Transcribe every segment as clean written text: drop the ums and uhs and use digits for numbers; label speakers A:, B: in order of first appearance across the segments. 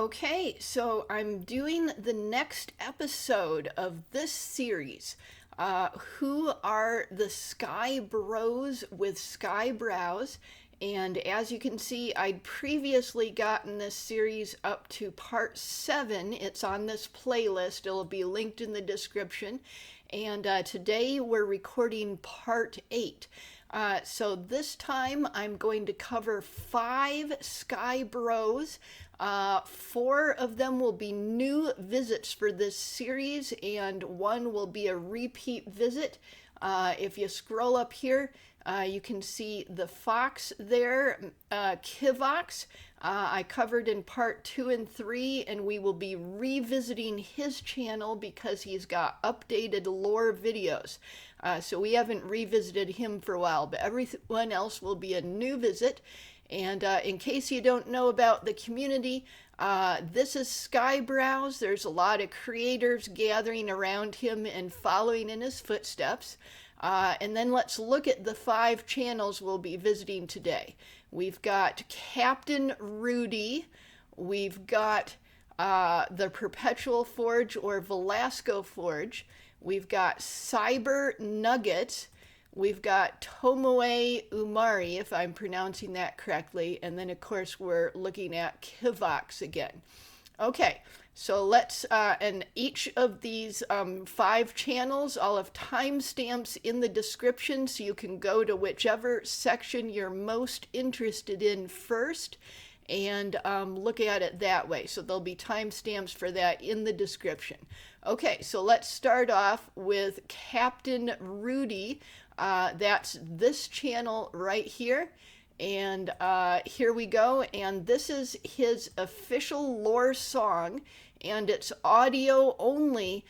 A: Okay, so I'm doing the next episode of this series. Who are the Skyebros with Skyebrows? And as you can see, I'd previously gotten this series up to part 7. It's on this playlist. It'll be linked in the description. And today we're recording part 8. So this time I'm going to cover 5 Skyebros. 4 of them will be new visits for this series, and 1 will be a repeat visit. If you scroll up here, you can see the fox there, Kivox. I covered in part 2 and 3, and we will be revisiting his channel because he's got updated lore videos. So we haven't revisited him for a while, but everyone else will be a new visit. And in case you don't know about the community, this is Skyebrows. There's a lot of creators gathering around him and following in his footsteps. And then let's look at the 5 channels we'll be visiting today. We've got Captain Rudy. We've got the Perpetual Forge or Valasco Forge. We've got Cybernuggets. We've got Tomoe Umari, if I'm pronouncing that correctly. And then, of course, we're looking at Kivox again. Okay, so let's, and each of these 5 channels, I'll have timestamps in the description so you can go to whichever section you're most interested in first and look at it that way. So there'll be timestamps for that in the description. Okay, so let's start off with Captain Rudy. That's this channel right here. And here we go. And this is his official lore song. And it's audio only,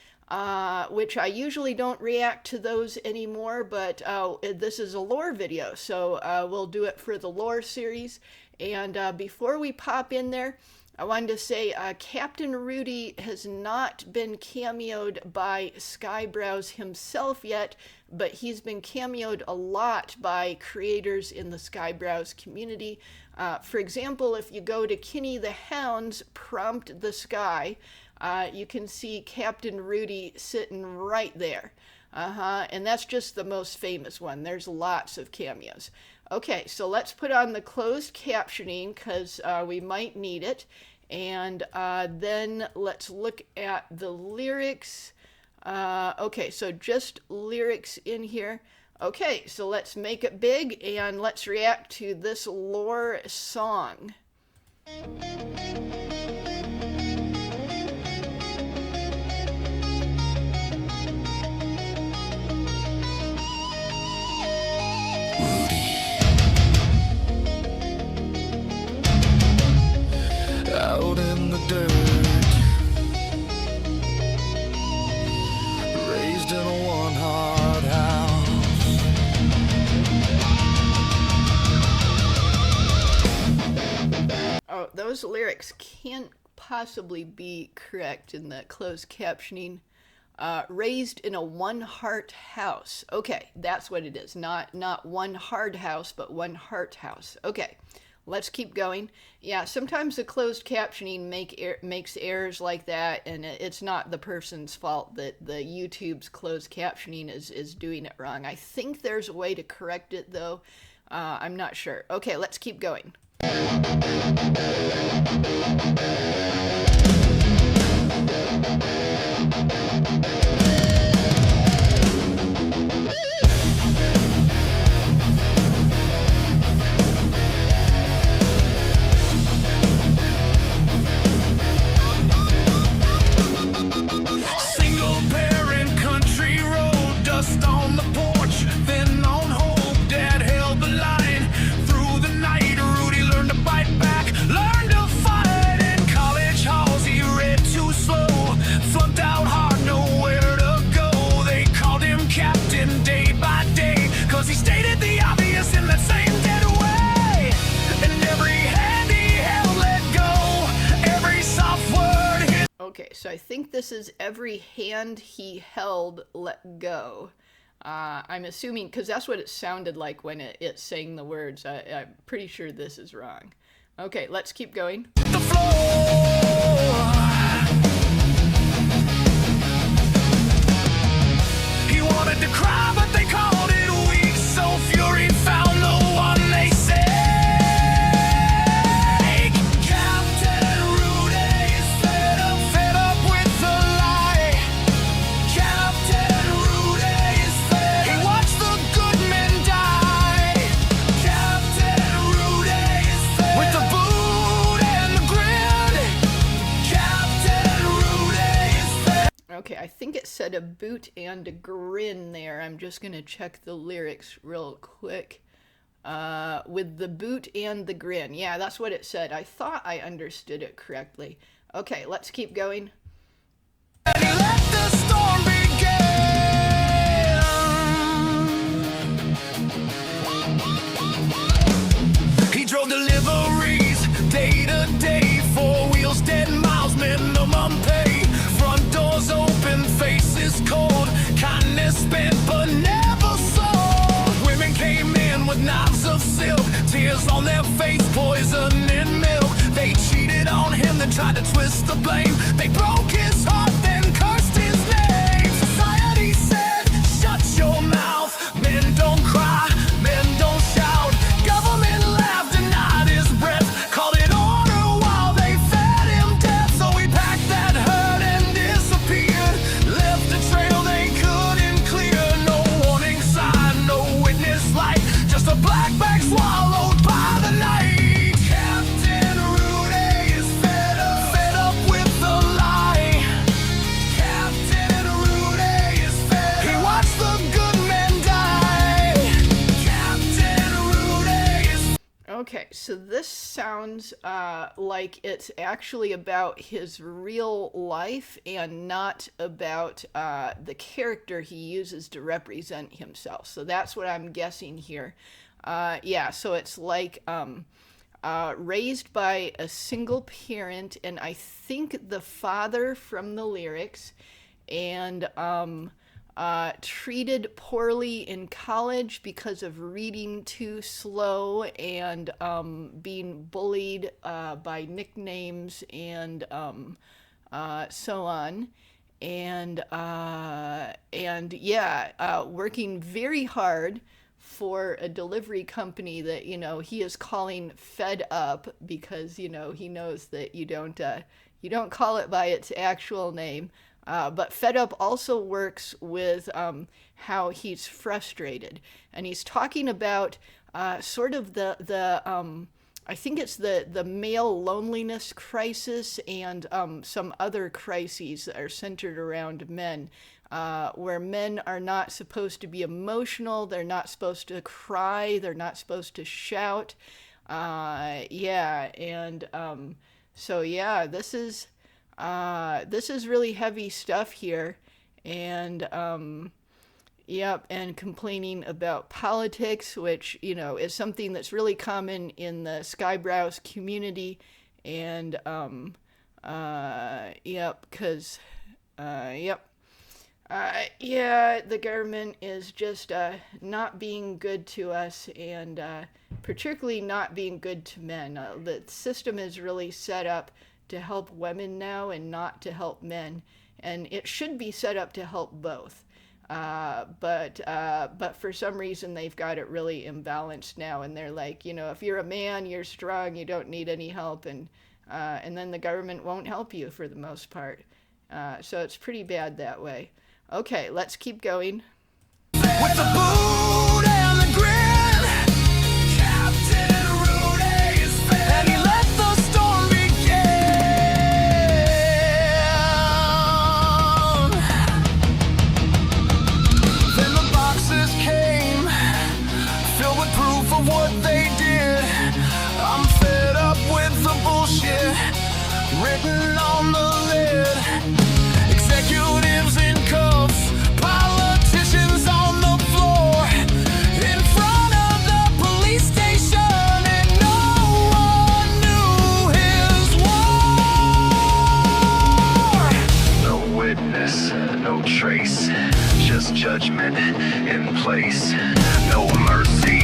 A: which I usually don't react to those anymore. But this is a lore video. So we'll do it for the lore series. And before we pop in there, I wanted to say Captain Rudy has not been cameo'd by Skyebrows himself yet, but he's been cameo'd a lot by creators in the Skyebrows community. For example, if you go to KiNi the Hound's Prompt the Sky, you can see Captain Rudy sitting right there. And that's just the most famous one. There's lots of cameos. Okay, so let's put on the closed captioning because we might need it. And then let's look at the lyrics. Okay, so just lyrics in here. Okay, so let's make it big and let's react to this lore song.
B: Out in the dirt, raised in a one-hard house.
A: Oh, those lyrics can't possibly be correct in the closed captioning. Raised in a one-heart house. Okay, that's what it is. Not one hard house, but one heart house. Okay. Let's keep going. Yeah, sometimes the closed captioning makes errors like that, and it's not the person's fault that the YouTube's closed captioning is doing it wrong. I think there's a way to correct it, though. I'm not sure. Okay, let's keep going. Okay, so I think this is every hand he held let go. I'm assuming, because that's what it sounded like when it sang the words. I'm pretty sure this is wrong. Okay, let's keep going.
B: The floor
A: Okay, I think it said a boot and a grin there. I'm just going to check the lyrics real quick. With the boot and the grin. Yeah, that's what it said. I thought I understood it correctly. Okay, let's keep going.
B: And he let the storm begin. He drove deliveries day to day, 4 wheels, 10 miles, minimum pay. Front doors open, faces cold, kindness spent but never sold. Women came in with knives of silk, tears on their face, poison in milk. They cheated on him, then tried to twist the blame. They broke his heart, then cursed his name. Society said, shut your mouth. Men don't cry, men don't shout. Government laughed, denied his breath, called it order while they fed him death. So he packed that herd and disappeared, left a trail they couldn't clear. No warning sign, no witness light, just a black bag swallowed by the night. Captain Rudy is fed up with the lie. Captain Rudy is fed up. He watched the good men die. Captain Rudy is.
A: Okay, so this sounds like it's actually about his real life and not about the character he uses to represent himself. So that's what I'm guessing here. Yeah, so it's like raised by a single parent, and I think the father from the lyrics, and treated poorly in college because of reading too slow and being bullied by nicknames and so on. And yeah, working very hard for a delivery company that, you know, he is calling FedUp because, you know, he knows that you don't call it by its actual name. But FedUp also works with how he's frustrated, and he's talking about sort of the I think it's the male loneliness crisis and some other crises that are centered around men, where men are not supposed to be emotional, they're not supposed to cry, they're not supposed to shout. Yeah, and so yeah, this is really heavy stuff here, and yep, and complaining about politics, which, you know, is something that's really common in the Skyebrows community, and yep, because yep. Yeah, the government is just not being good to us, and particularly not being good to men. The system is really set up to help women now and not to help men, and it should be set up to help both. But for some reason they've got it really imbalanced now, and they're like, you know, if you're a man, you're strong, you don't need any help, and then the government won't help you for the most part. So it's pretty bad that way. Okay, let's keep going.
B: With the boot and the grin, Captain Rudy is fed, and he let the storm begin. Then the boxes came, filled with proof of what they did. I'm fed up with the bullshit written on the lid. Executives in cuffs, politicians on the floor, in front of the police station, and no one knew his war. No witness, no trace, just judgment in place. No mercy,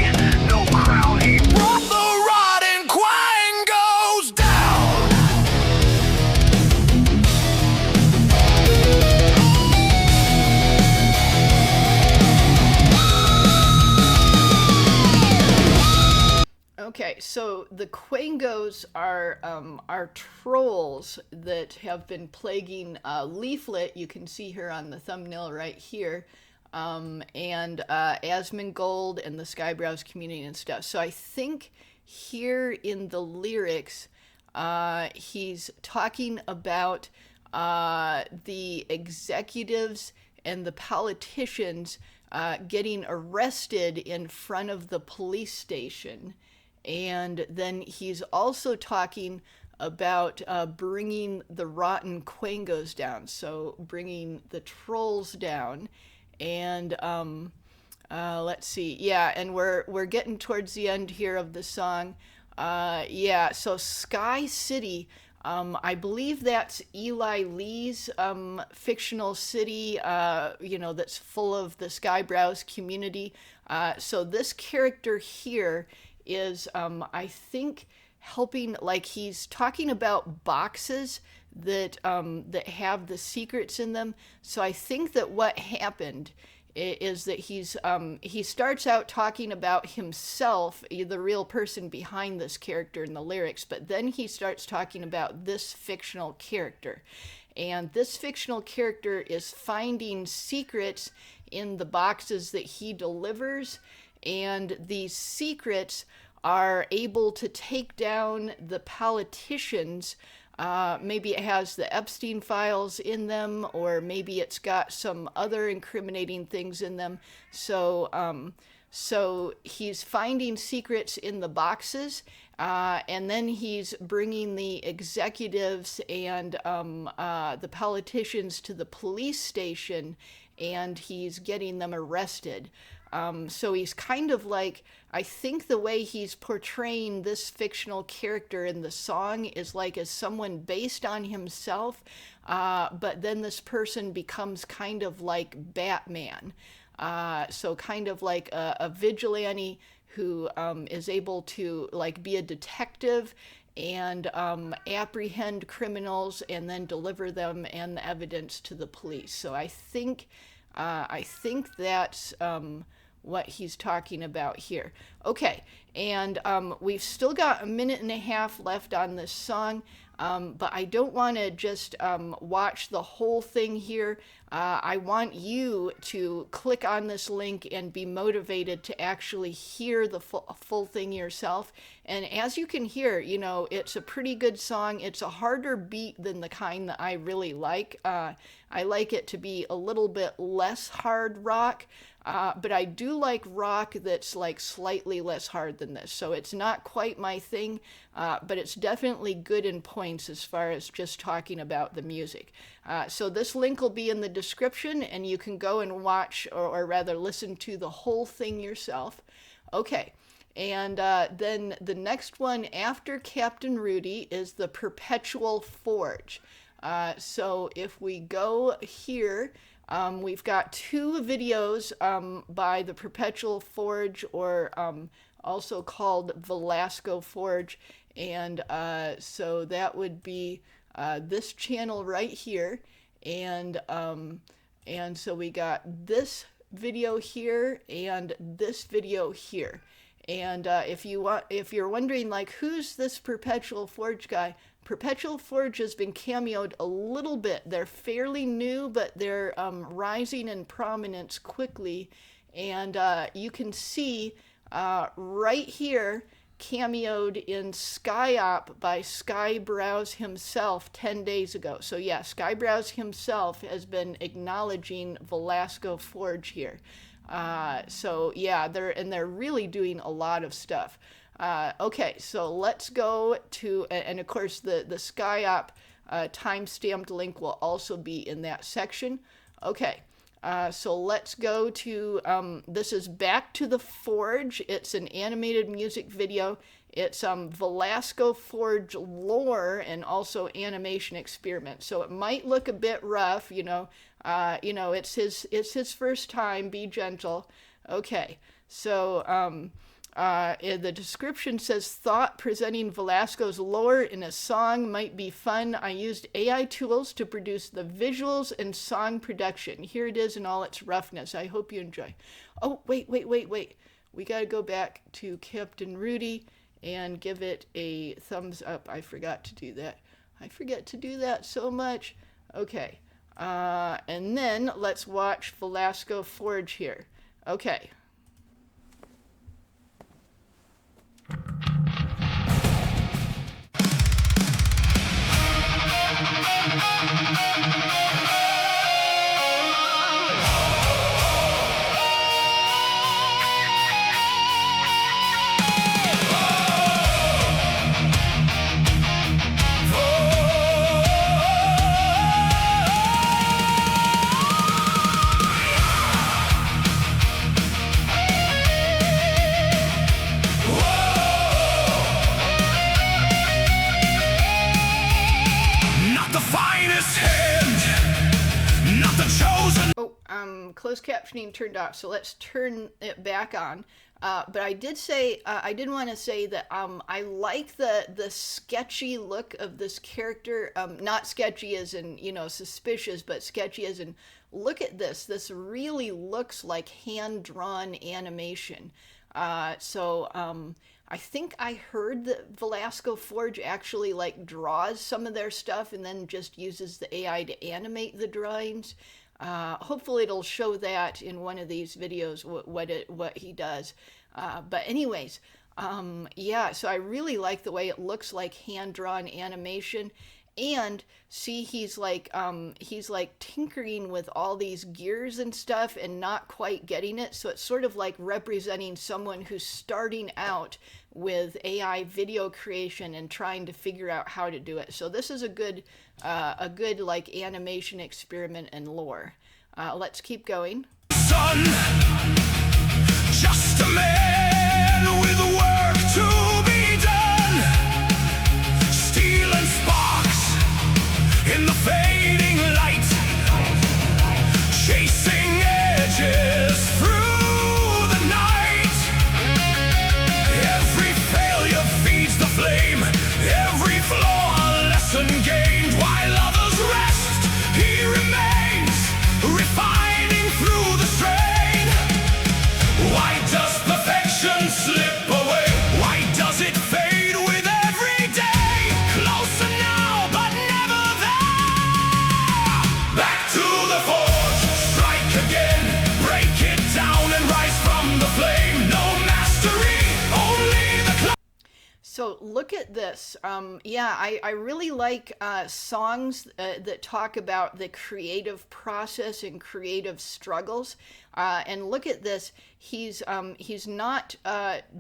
B: no crown. He brought the rod and crying goes down.
A: Okay, so the Quangos are trolls that have been plaguing Leaflet. You can see her on the thumbnail right here, and Asmongold and the Skyebrows community and stuff. So I think here in the lyrics, he's talking about the executives and the politicians getting arrested in front of the police station. And then he's also talking about bringing the rotten quangos down, so bringing the trolls down. And let's see, yeah, and we're getting towards the end here of the song. Yeah, so Sky City, I believe that's Eli Lee's fictional city, that's full of the Skyebrows community. So this character here is, I think, helping, like, he's talking about boxes that that have the secrets in them. So I think that what happened is that he starts out talking about himself, the real person behind this character in the lyrics, but then he starts talking about this fictional character. And this fictional character is finding secrets in the boxes that he delivers, and these secrets are able to take down the politicians. Maybe it has the Epstein files in them, or maybe it's got some other incriminating things in them. So he's finding secrets in the boxes, and then he's bringing the executives and the politicians to the police station, and he's getting them arrested. So he's kind of like, I think the way he's portraying this fictional character in the song is like as someone based on himself, but then this person becomes kind of like Batman. So kind of like a vigilante who is able to like be a detective and apprehend criminals and then deliver them and the evidence to the police. So I think that's what he's talking about here. Okay, and we've still got a minute and a half left on this song, but I don't want to just watch the whole thing here. I want you to click on this link and be motivated to actually hear the full thing yourself. And as you can hear, it's a pretty good song. It's a harder beat than the kind that I really like. I like it to be a little bit less hard rock, but I do like rock that's like slightly less hard than this. So it's not quite my thing, but it's definitely good in points as far as just talking about the music. So this link will be in the description, and you can go and watch, or rather listen to the whole thing yourself. Okay, and then the next one after Captain Rudy is the Perpetual Forge. So if we go here, we've got two videos by the Perpetual Forge, or also called Valasco Forge, and so that would be this channel right here, and so we got this video here and this video here. And if you're wondering, like, who's this Perpetual Forge guy? Perpetual Forge has been cameo'd a little bit. They're fairly new, but they're rising in prominence quickly. And you can see right here, cameo'd in SkyeOp by Skyebrows himself 10 days ago. So yeah, Skyebrows himself has been acknowledging Valasco Forge here. So yeah, they're really doing a lot of stuff. Okay, so let's go to, and of course the SkyeOp time-stamped link will also be in that section. Okay, so let's go to, this is Back to the Forge. It's an animated music video. It's Valasco Forge lore and also animation experiment. So it might look a bit rough, it's his first time. Be gentle. Okay, so the description says, thought presenting Valasco's lore in a song might be fun. I used AI tools to produce the visuals and song production. Here it is in all its roughness. I hope you enjoy. Oh, wait. We got to go back to Captain Rudy and give it a thumbs up. I forgot to do that. I forget to do that so much. Okay. And then let's watch Valasco Forge here. Okay.
B: finest hand, not the chosen.
A: Oh, closed captioning turned off, so let's turn it back on. But I did say, I did want to say that I like the sketchy look of this character. Not sketchy as in, you know, suspicious, but sketchy as in, look at this. This really looks like hand-drawn animation. I think I heard that Valasco Forge actually like draws some of their stuff and then just uses the AI to animate the drawings. Hopefully it'll show that in one of these videos, what he does. But anyways, yeah, so I really like the way it looks like hand-drawn animation. And see, he's like tinkering with all these gears and stuff and not quite getting it. So it's sort of like representing someone who's starting out with AI video creation and trying to figure out how to do it. So this is a good like animation experiment in lore. Let's keep going.
B: Son, just a man with work to be done. Steel and sparks in the fading light, chasing edges through the night. Every failure feeds the flame, every flaw a lesson gained. While others rest, he remains, refining through the strain. Why does perfection slip away? Why does it fade with every day? Closer now, but never there. Back to the forge, strike again, break it down and rise from the flame. No mastery, only the
A: So look at this. Yeah, I really like songs that talk about the creative process and creative struggles. And look at this. He's not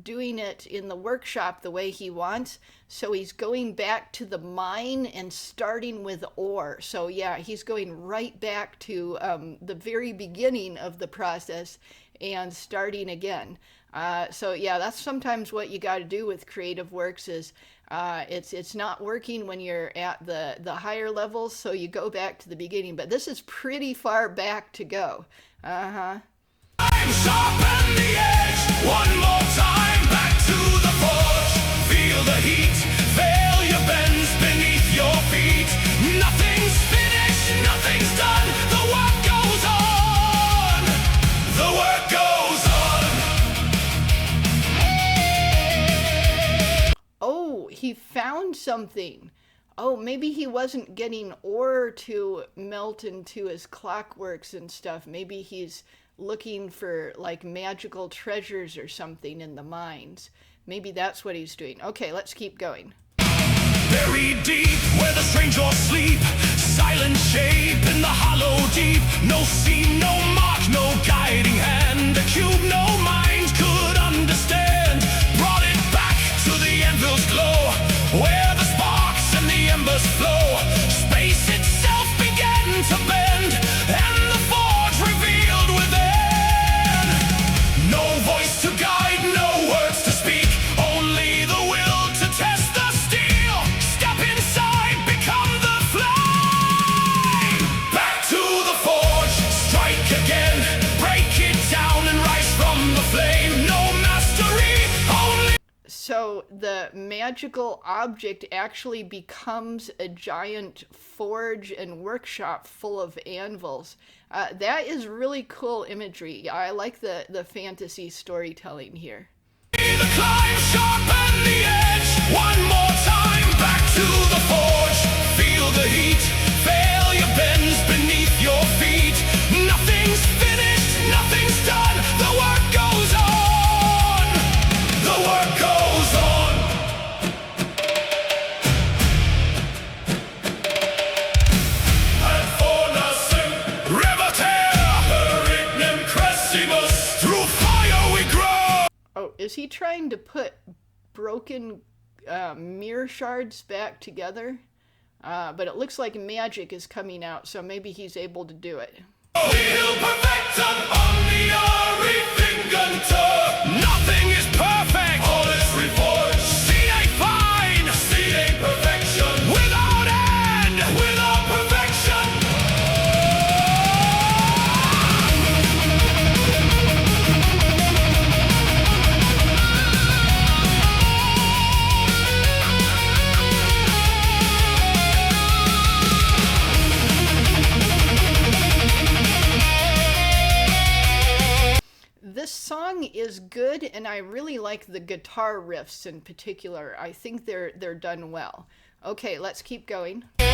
A: doing it in the workshop the way he wants. So he's going back to the mine and starting with ore. So yeah, he's going right back to the very beginning of the process and starting again. So yeah, that's sometimes what you got to do with creative works is it's not working when you're at the higher levels, so you go back to the beginning. But this is pretty far back to go.
B: sharpen the edge. One more time, back to the forge. Feel the heat, failure bends beneath your feet. Nothing's finished, nothing's done. The work goes on. The work goes on.
A: Oh, he found something. Oh, maybe he wasn't getting ore to melt into his clockworks and stuff. Maybe he's looking for like magical treasures or something in the mines. Maybe that's what he's doing. Okay, let's keep going.
B: Buried deep where the stranger sleep. Silent shape in the hollow deep. No seam, no mark, no guiding hand. A cube no mind could understand. Brought it back to the anvil's glow, where the sparks and the embers flow. Space itself began to bend, and the forge revealed within. No voice to guide, no words to speak, only the will to test the steel. Step inside, become the flame. Back to the forge, strike again. Break it down and rise from the flame. No mastery, only.
A: So the magical object actually becomes a giant forge and workshop full of anvils. That is really cool imagery. I like the fantasy storytelling here.
B: The climb, sharpen the edge. One more time, back to the forge. Feel the heat, failure bends beneath your feet. Nothing's finished, nothing's done. The work goes on. The work goes on. And for nothing, Reverter, Cressimus, through fire we grow.
A: Oh, is he trying to put broken mirror shards back together? But it looks like magic is coming out, so maybe he's able to do it.
B: He'll perfect them on the REEEntry. Nothing is perfect, all is reforged. See ain't fine, see ain't perfection. Without end, without
A: song is good, and I really like the guitar riffs in particular. I think they're done well. Okay, let's keep going.
B: Time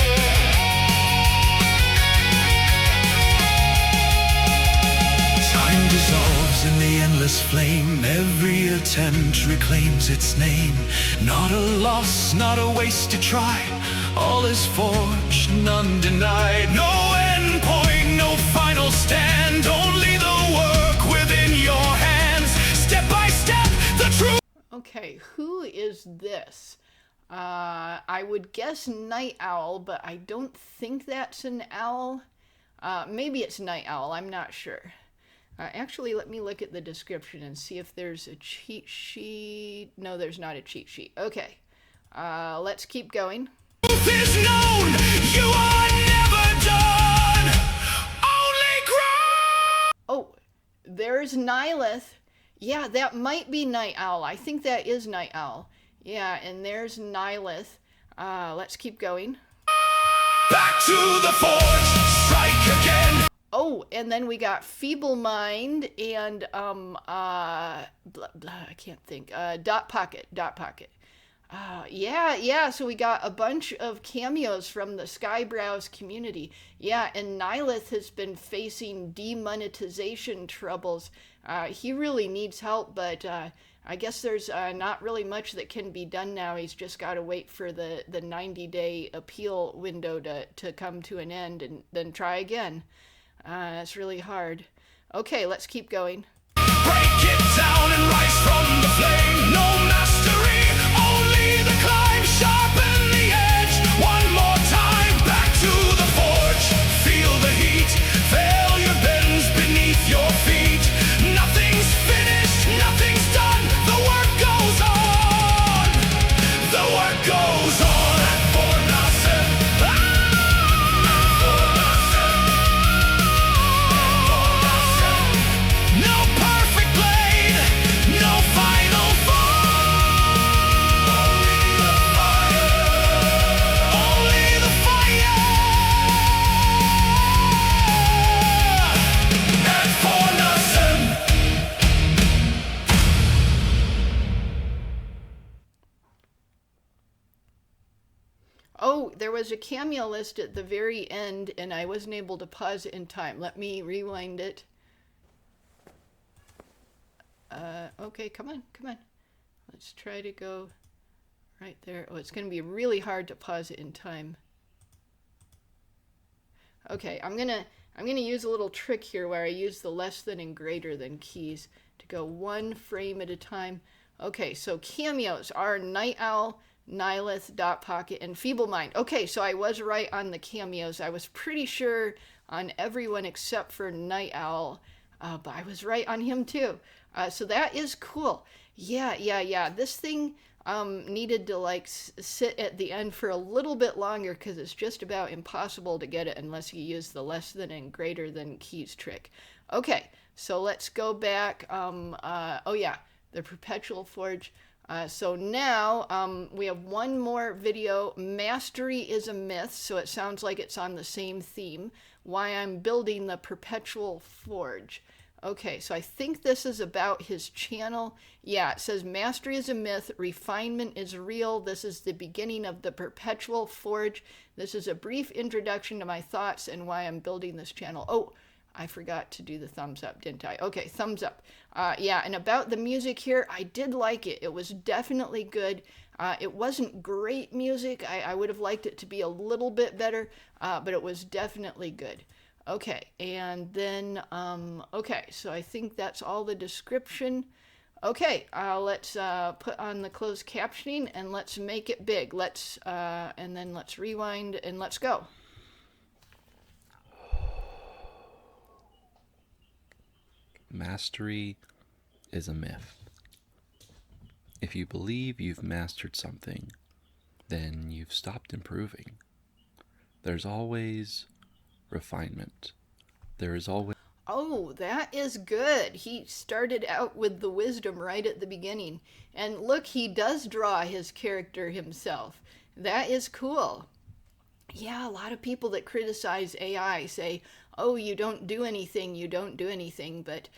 B: dissolves in the endless flame. Every attempt reclaims its name. Not a loss, not a waste to try. All is forged, none denied. No end point, no final stand. Only the work within your hands. Step by step, the truth.
A: Okay, who is this? I would guess Night Owl, but I don't think that's an owl. Maybe it's Night Owl, I'm not sure. Actually, let me look at the description and see if there's a cheat sheet. No, there's not a cheat sheet. Okay, let's keep going.
B: Truth is known, you are never done. Only grow.
A: Oh, there's Nihilith. Yeah, that might be Night Owl. I think that is Night Owl. Yeah, and there's Nihilith. Let's keep going.
B: Back to the forge, strike again.
A: Oh, and then we got Feeble Mind and I can't think. Dot Pocket. Yeah, so we got a bunch of cameos from the Skyebrows community. Yeah, and Nihilith has been facing demonetization troubles. He really needs help, but I guess there's not really much that can be done now. He's just got to wait for the 90-day appeal window to come to an end and then try again. It's really hard. Okay, let's keep going.
B: Break it down and rise from the flame. No mastery, only the climb. Sharpen the edge one more time. Back to the forge, feel the heat. Failure bends beneath your feet. Nothing's finished, nothing's done. The work goes on. The work goes on. For nothing. No perfect blade, no final fall. Only the fire. Only the fire. And for nothing.
A: Oh, there was a cameo list at the very end, and I wasn't able to pause it in time. Let me rewind it. Okay, come on. Let's try to go right there. Oh, it's going to be really hard to pause it in time. Okay, I'm gonna use a little trick here where I use the less than and greater than keys to go one frame at a time. Okay, so cameos are Night Owl, Nihilith, Dot Pocket, and Feeble Mind. Okay, so I was right on the cameos. I was pretty sure on everyone except for Night Owl, but I was right on him too. So that is cool. Yeah. This thing needed to like sit at the end for a little bit longer because it's just about impossible to get it unless you use the less than and greater than keys trick. Okay, so let's go back. Oh yeah, the Perpetual Forge. So now we have one more video. Mastery is a myth, so it sounds like it's on the same theme. Why I'm building the Perpetual Forge. Okay, so I think this is about his channel. Yeah, it says mastery is a myth, refinement is real. This is the beginning of the Perpetual Forge. This is a brief introduction to my thoughts and why I'm building this channel. Oh, I forgot to do the thumbs up, didn't I? Okay, thumbs up. Yeah, and about the music here, I did like it. It was definitely good. It wasn't great music. I would have liked it to be a little bit better, but it was definitely good. Okay, and then, okay, so I think that's all the description. Okay, let's put on the closed captioning and let's make it big. Let's, and then let's rewind and let's go.
C: Mastery is a myth. If you believe you've mastered something, then you've stopped improving. There's always refinement. There is always...
A: Oh, that is good. He started out with the wisdom right at the beginning. And look, he does draw his character himself. That is cool. Yeah, a lot of people that criticize AI say, oh, you don't do anything. But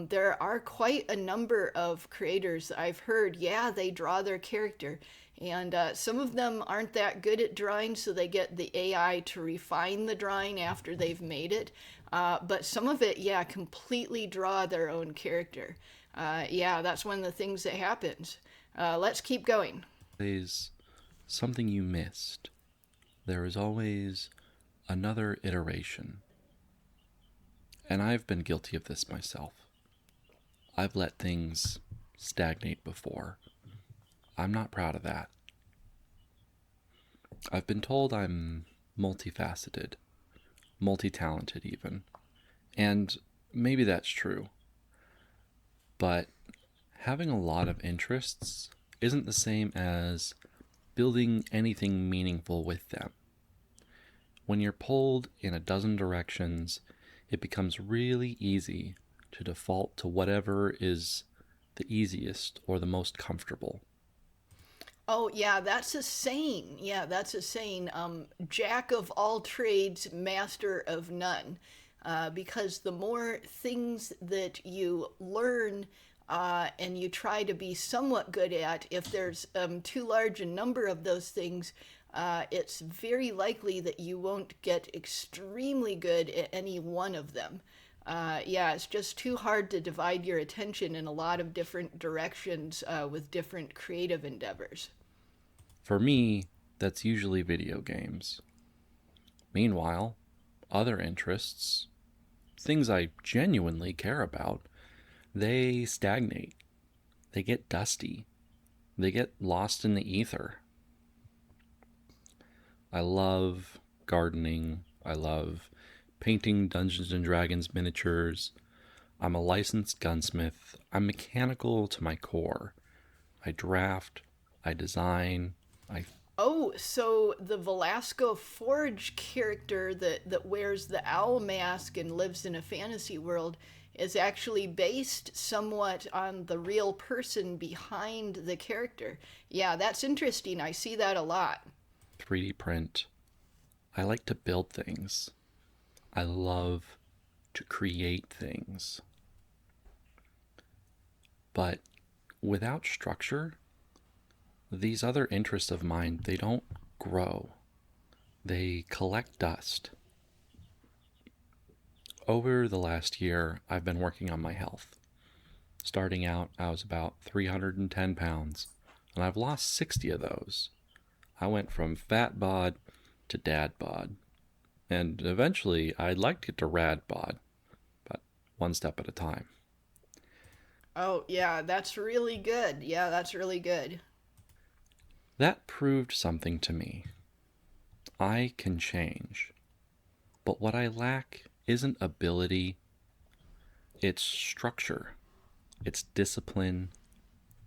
A: There are quite a number of creators I've heard, yeah, they draw their character. And some of them aren't that good at drawing, so they get the AI to refine the drawing after they've made it. But some of it, yeah, completely draw their own character. Yeah, that's one of the things that happens. Let's keep going.
C: There's something you missed. There is always another iteration. And I've been guilty of this myself. I've let things stagnate before. I'm not proud of that. I've been told I'm multifaceted, multi-talented even, and maybe that's true. But having a lot of interests isn't the same as building anything meaningful with them. When you're pulled in a dozen directions, it becomes really easy to default to whatever is the easiest or the most comfortable.
A: Oh, yeah, that's a saying. Yeah, that's a saying. Jack of all trades, master of none. Because the more things that you learn and you try to be somewhat good at, if there's too large a number of those things, it's very likely that you won't get extremely good at any one of them. Yeah, it's just too hard to divide your attention in a lot of different directions with different creative endeavors.
C: For me, that's usually video games. Meanwhile, other interests, things I genuinely care about, they stagnate. They get dusty. They get lost in the ether. I love gardening. I love painting Dungeons and Dragons miniatures. I'm a licensed gunsmith. I'm mechanical to my core. I draft. I design.
A: Oh, so the Valasco Forge character that wears the owl mask and lives in a fantasy world is actually based somewhat on the real person behind the character. Yeah, that's interesting. I see that a lot.
C: 3D print. I like to build things. I love to create things. But without structure, these other interests of mine, they don't grow. They collect dust. Over the last year, I've been working on my health. Starting out, I was about 310 pounds, and I've lost 60 of those. I went from fat bod to dad bod, and eventually I'd like to get to rad bod, but one step at a time.
A: Oh, yeah, that's really good. Yeah, that's really good.
C: That proved something to me. I can change, but what I lack isn't ability, it's structure, it's discipline,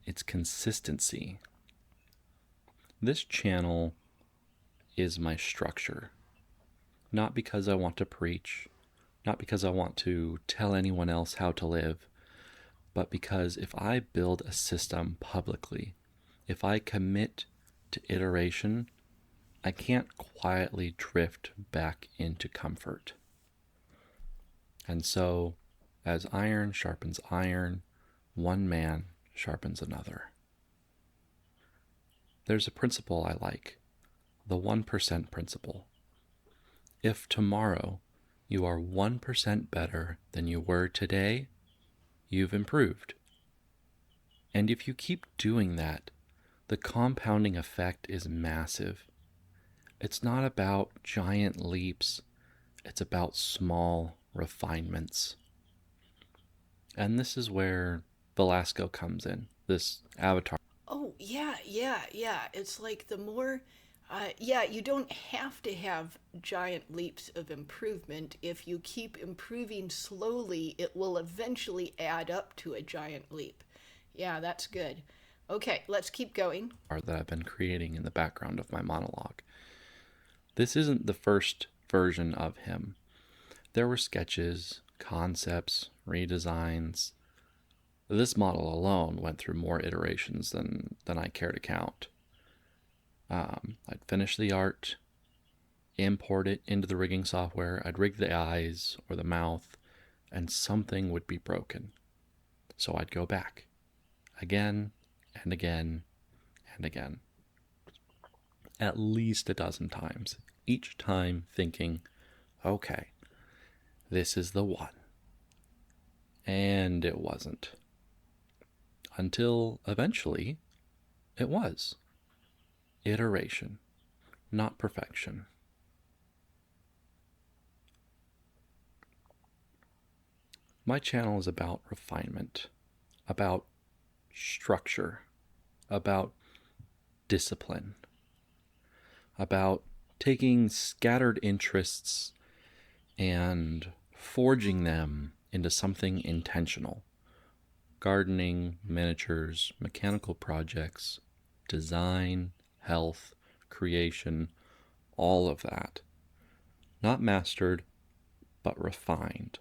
C: it's consistency. This channel is my structure. Not because I want to preach, not because I want to tell anyone else how to live, but because if I build a system publicly, if I commit to iteration, I can't quietly drift back into comfort. And so, as iron sharpens iron, one man sharpens another. There's a principle I like, the 1% principle. If tomorrow you are 1% better than you were today, you've improved. And if you keep doing that, the compounding effect is massive. It's not about giant leaps, it's about small refinements. And this is where Valasco comes in, this avatar.
A: Oh, yeah. It's like the more, yeah, you don't have to have giant leaps of improvement. If you keep improving slowly, it will eventually add up to a giant leap. Yeah, that's good. Okay, let's keep going.
C: That I've been creating in the background of my monologue. This isn't the first version of him. There were sketches, concepts, redesigns. This model alone went through more iterations than I care to count. I'd finish the art, import it into the rigging software. I'd rig the eyes or the mouth, and something would be broken. So I'd go back again and again and again. At least a dozen times, each time thinking, okay, this is the one. And it wasn't. Until eventually, it was. Iteration, not perfection. My channel is about refinement, about structure, about discipline, about taking scattered interests and forging them into something intentional. Gardening, miniatures, mechanical projects, design, health, creation, all of that. Not mastered, but refined,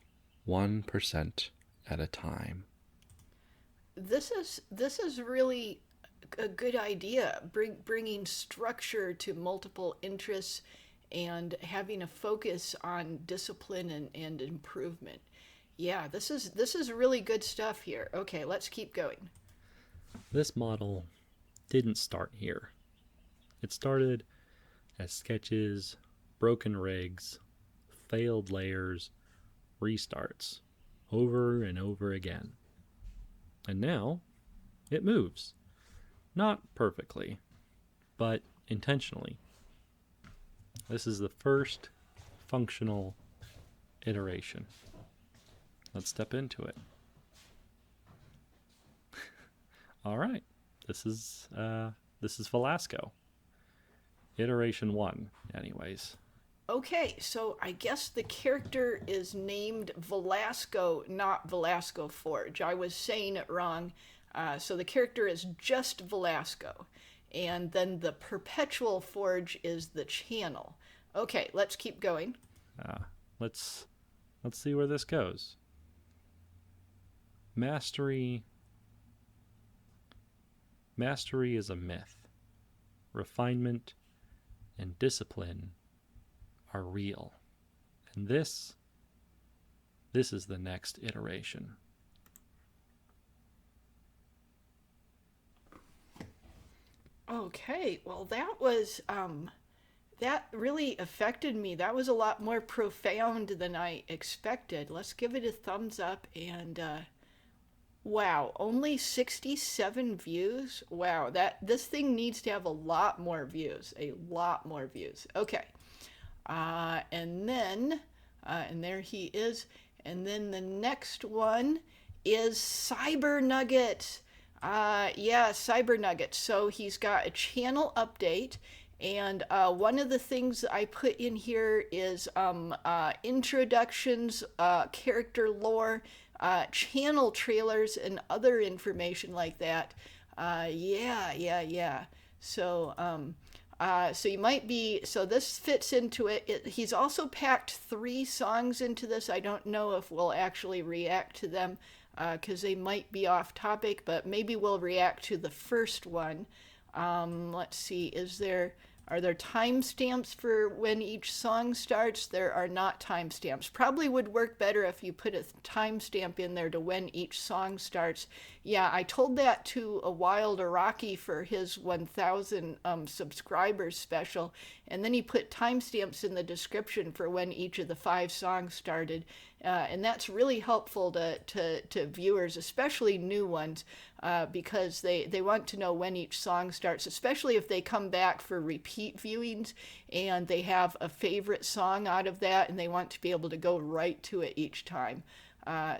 C: 1% at a time.
A: This is really a good idea. Bringing structure to multiple interests and having a focus on discipline and improvement. Yeah, this is really good stuff here. Okay, let's keep going.
D: This model didn't start here. It started as sketches, broken rigs, failed layers, restarts, over and over again. And now, it moves. Not perfectly, but intentionally. This is the first functional iteration. Let's step into it. All right, this is Valasco. Iteration 1, anyways.
A: Okay, so I guess the character is named Valasco, not Valasco Forge. I was saying it wrong. So the character is just Valasco. And then the Perpetual Forge is the channel. Okay, let's keep going.
D: Let's see where this goes. Mastery is a myth. Refinement and discipline are real. And this is the next iteration.
A: Okay, well that was that really affected me. That was a lot more profound than I expected. Let's give it a thumbs up. And wow, only 67 views. Wow, this thing needs to have a lot more views. Okay. And then and there he is. And then the next one is Cybernuggets. Yeah, Cybernuggets. So he's got a channel update, and one of the things I put in here is introductions, character lore, channel trailers, and other information like that. Yeah. So so you might be, so this fits into it. He's also packed 3 songs into this. I don't know if we'll actually react to them, because they might be off topic, but maybe we'll react to the first one. Let's see, are there timestamps for when each song starts? There are not timestamps. Probably would work better if you put a timestamp in there to when each song starts. Yeah, I told that to a Wild Iraqi for his 1,000 subscribers special, and then he put timestamps in the description for when each of the 5 songs started. And that's really helpful to viewers, especially new ones, because they want to know when each song starts, especially if they come back for repeat viewings and they have a favorite song out of that and they want to be able to go right to it each time.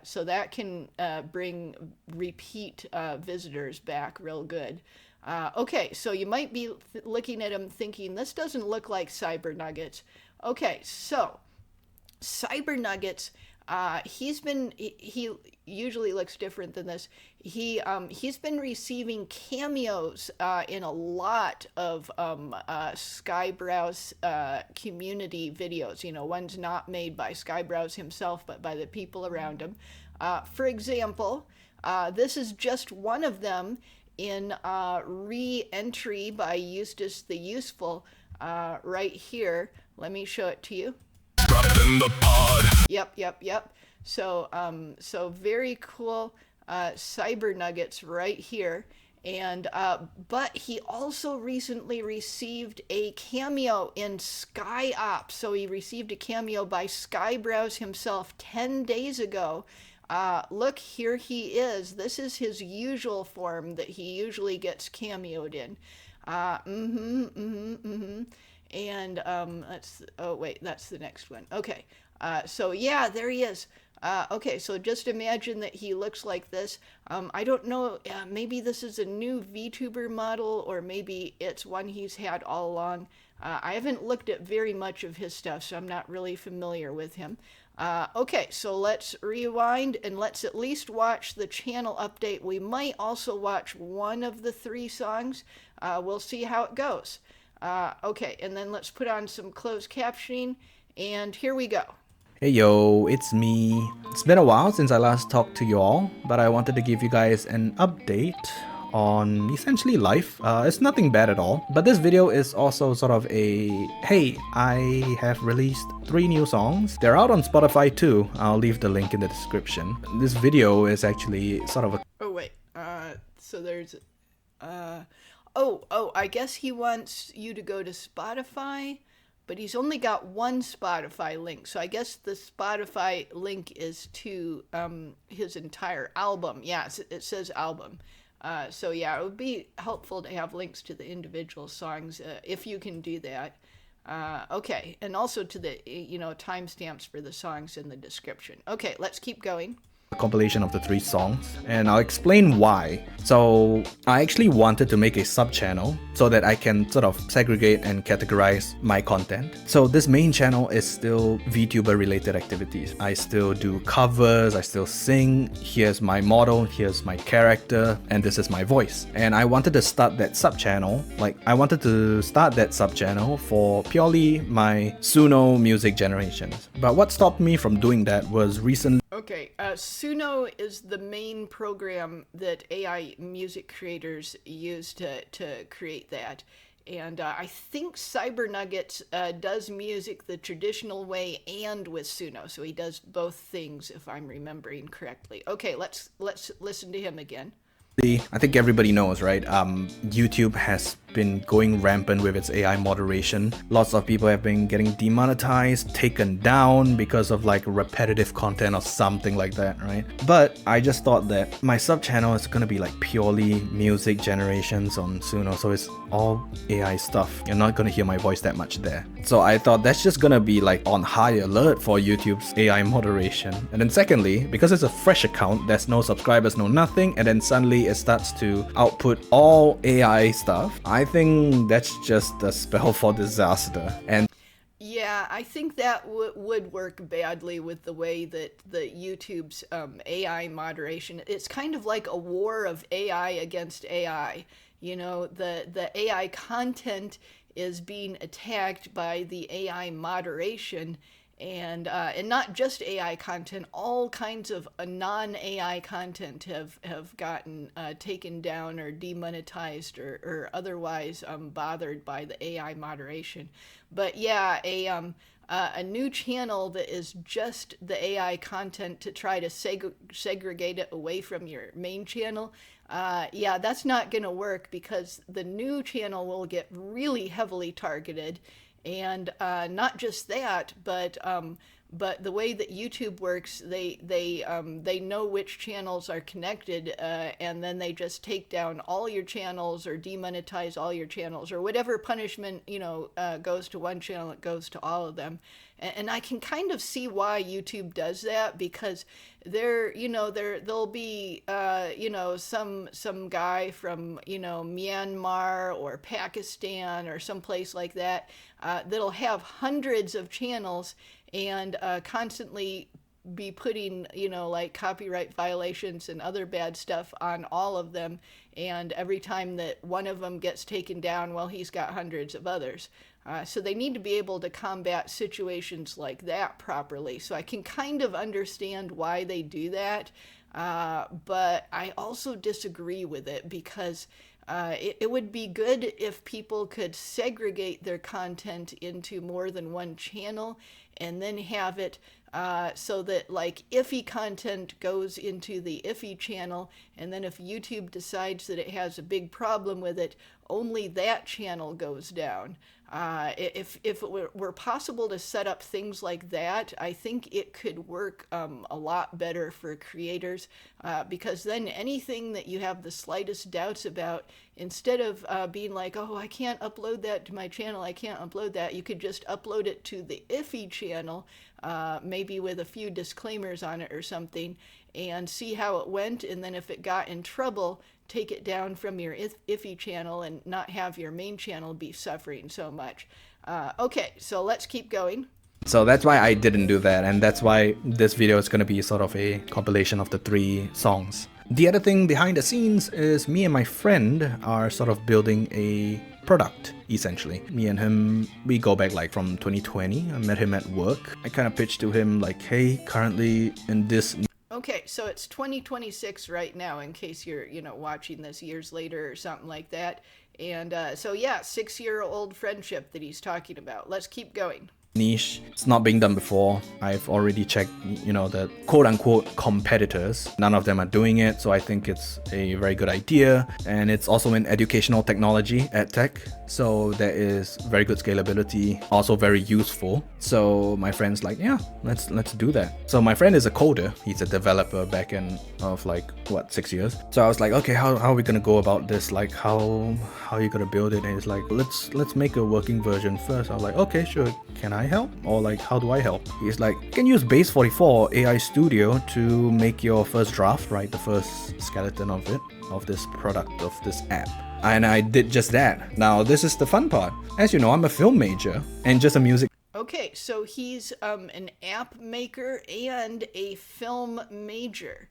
A: So that can bring repeat visitors back real good. Okay, so you might be looking at him thinking, this doesn't look like Cybernuggets. Okay, so Cybernuggets, he usually looks different than this. He's been receiving cameos in a lot of Skyebrows community videos, ones not made by Skyebrows himself, but by the people around him. For example, this is just one of them in REEEntry by Eustace the Useful, right here. Let me show it to you.
B: In the pod.
A: Yep. So very cool Cybernuggets right here. And but he also recently received a cameo in SkyeOp. So he received a cameo by Skyebrows himself 10 days ago. Look, here he is. This is his usual form that he usually gets cameoed in. And oh wait, that's the next one. Okay. So yeah, there he is. Okay, so just imagine that he looks like this. I don't know, maybe this is a new VTuber model, or maybe it's one he's had all along. I haven't looked at very much of his stuff, so I'm not really familiar with him. Okay, so let's rewind and let's at least watch the channel update. We might also watch one of the 3 songs. We'll see how it goes. Okay, and then let's put on some closed captioning, and here we go.
E: Hey yo, it's me. It's been a while since I last talked to you all, but I wanted to give you guys an update on essentially life. It's nothing bad at all, but this video is also sort of a, hey, I have released 3 new songs. They're out on Spotify too. I'll leave the link in the description. This video is actually sort of a...
A: Oh wait, so there's, I guess he wants you to go to Spotify, but he's only got one Spotify link. So I guess the Spotify link is to his entire album. Yeah, it says album. So yeah, it would be helpful to have links to the individual songs if you can do that. Okay, and also to the timestamps for the songs in the description. Okay, let's keep going.
E: compilation of the 3 songs, and I'll explain why. So I actually wanted to make a sub-channel so that I can sort of segregate and categorize my content. So this main channel is still VTuber related activities. I still do covers, I still sing, here's my model, here's my character, and this is my voice. And I wanted to start that sub-channel, for purely my Suno music generations. But what stopped me from doing that was recently...
A: Okay, Suno is the main program that AI music creators use to create that. And I think Cybernuggets does music the traditional way and with Suno. So he does both things, if I'm remembering correctly. Okay, let's listen to him again.
E: I think everybody knows, right? YouTube has been going rampant with its AI moderation. Lots of people have been getting demonetized, taken down because of like repetitive content or something like that, right? But I just thought that my sub channel is gonna be like purely music generations on Suno, so it's all AI stuff. You're not gonna hear my voice that much there. So I thought that's just gonna be like on high alert for YouTube's AI moderation. And then secondly, because it's a fresh account, there's no subscribers, no nothing, and then suddenly it starts to output all AI stuff. I think that's just a spell for disaster. And
A: yeah, I think that would work badly with the way that the YouTube's AI moderation. It's kind of like a war of AI against AI. You know, the AI content is being attacked by the AI moderation. And not just AI content, all kinds of non-AI content have gotten taken down or demonetized or otherwise bothered by the AI moderation. But yeah, a new channel that is just the AI content to try to segregate it away from your main channel, yeah, that's not going to work, because the new channel will get really heavily targeted. And not just that, but the way that YouTube works, they know which channels are connected, and then they just take down all your channels or demonetize all your channels, or whatever punishment goes to one channel, it goes to all of them. And I can kind of see why YouTube does that, because there'll be some guy from Myanmar or Pakistan or someplace like that that'll have hundreds of channels and constantly be putting like copyright violations and other bad stuff on all of them, and every time that one of them gets taken down, well, he's got hundreds of others. So they need to be able to combat situations like that properly. So I can kind of understand why they do that, but I also disagree with it, because It would be good if people could segregate their content into more than one channel and then have it so that like iffy content goes into the iffy channel, and then if YouTube decides that it has a big problem with it, only that channel goes down. If it were possible to set up things like that, I think it could work a lot better for creators, because then anything that you have the slightest doubts about, instead of being like, oh, I can't upload that to my channel, I can't upload that, you could just upload it to the iffy channel, maybe with a few disclaimers on it or something, and see how it went, and then if it got in trouble, take it down from your iffy channel and not have your main channel be suffering so much. Okay, so let's keep going.
E: So that's why I didn't do that, and that's why this video is going to be sort of a compilation of the 3 songs. The other thing behind the scenes is me and my friend are sort of building a product, essentially. Me and him, we go back like from 2020. I met him at work. I kind of pitched to him like, hey, currently in this...
A: Okay, so it's 2026 right now, in case you're, watching this years later or something like that. And so yeah, 6-year-old friendship that he's talking about. Let's keep going.
E: Niche. It's not being done before. I've already checked, the quote-unquote competitors. None of them are doing it, so I think it's a very good idea. And it's also in educational technology, edtech. So there is very good scalability, also very useful. So my friend's like, yeah, let's do that. So my friend is a coder. He's a developer back in of 6 years. So I was like, okay, how are we gonna go about this? Like, how are you gonna build it? And he's like, let's make a working version first. I was like, okay, sure. Can I help? Or how do I help? He's like, you can use Base 44 AI Studio to make your first draft, right? The first skeleton of it, of this product, of this app. And I did just that. Now, this is the fun part. As you know, I'm a film major and just a music...
A: Okay, so he's an app maker and a film major.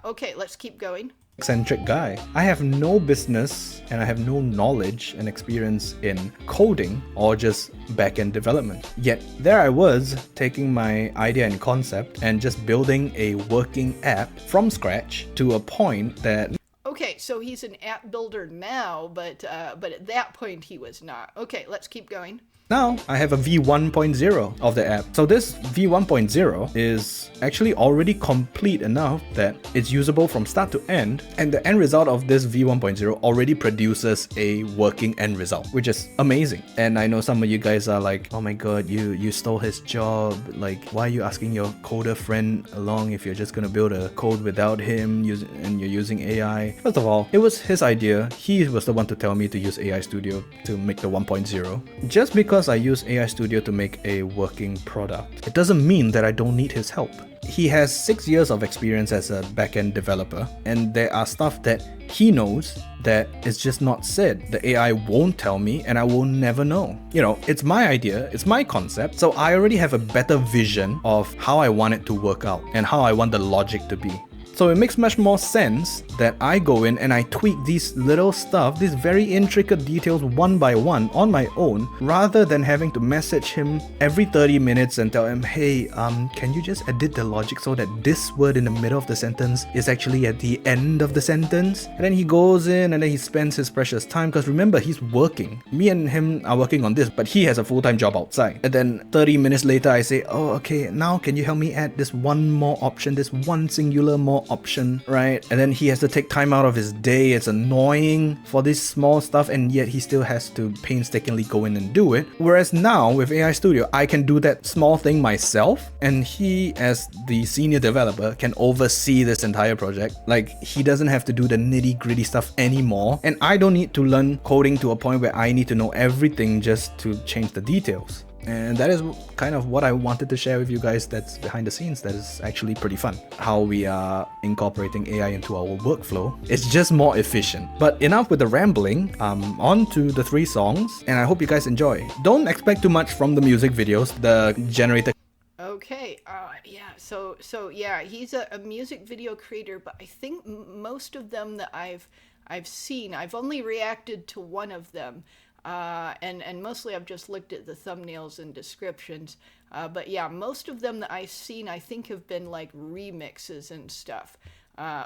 A: Okay, let's keep going.
E: Eccentric guy. I have no business and I have no knowledge and experience in coding or just back-end development. Yet there I was taking my idea and concept and just building a working app from scratch to a point that...
A: Okay, so he's an app builder now, but at that point he was not. Okay, let's keep going.
E: Now I have a V1.0 of the app. So this V1.0 is actually already complete enough that it's usable from start to end, and the end result of this V1.0 already produces a working end result, which is amazing. And I know some of you guys are like, oh my god, you stole his job, like why are you asking your coder friend along if you're just gonna build a code without him and you're using AI? First of all, it was his idea. He was the one to tell me to use AI Studio to make the 1.0. Just because I use AI Studio to make a working product, it doesn't mean that I don't need his help. He has 6 years of experience as a backend developer, and there are stuff that he knows that is just not said. The AI won't tell me and I will never know. It's my idea, it's my concept, so I already have a better vision of how I want it to work out and how I want the logic to be. So it makes much more sense that I go in and I tweak these little stuff, these very intricate details one by one on my own, rather than having to message him every 30 minutes and tell him, hey, can you just edit the logic so that this word in the middle of the sentence is actually at the end of the sentence? And then he goes in and then he spends his precious time, because remember, he's working. Me and him are working on this, but he has a full-time job outside. And then 30 minutes later, I say, oh, okay, now can you help me add this one more option, this one singular more option, right? And then he has to take time out of his day. It's annoying for this small stuff, and yet he still has to painstakingly go in and do it. Whereas now with AI Studio, I can do that small thing myself, and he, as the senior developer, can oversee this entire project. Like, he doesn't have to do the nitty-gritty stuff anymore, and I don't need to learn coding to a point where I need to know everything just to change the details. And that is kind of what I wanted to share with you guys that's behind the scenes. That is actually pretty fun. How we are incorporating AI into our workflow. It's just more efficient. But enough with the rambling. On to the 3 songs, and I hope you guys enjoy. Don't expect too much from the music videos. The generator...
A: Okay, yeah, so yeah, he's a music video creator, but I think most of them that I've seen, I've only reacted to one of them. And mostly I've just looked at the thumbnails and descriptions. But yeah, most of them that I've seen, I think have been like remixes and stuff.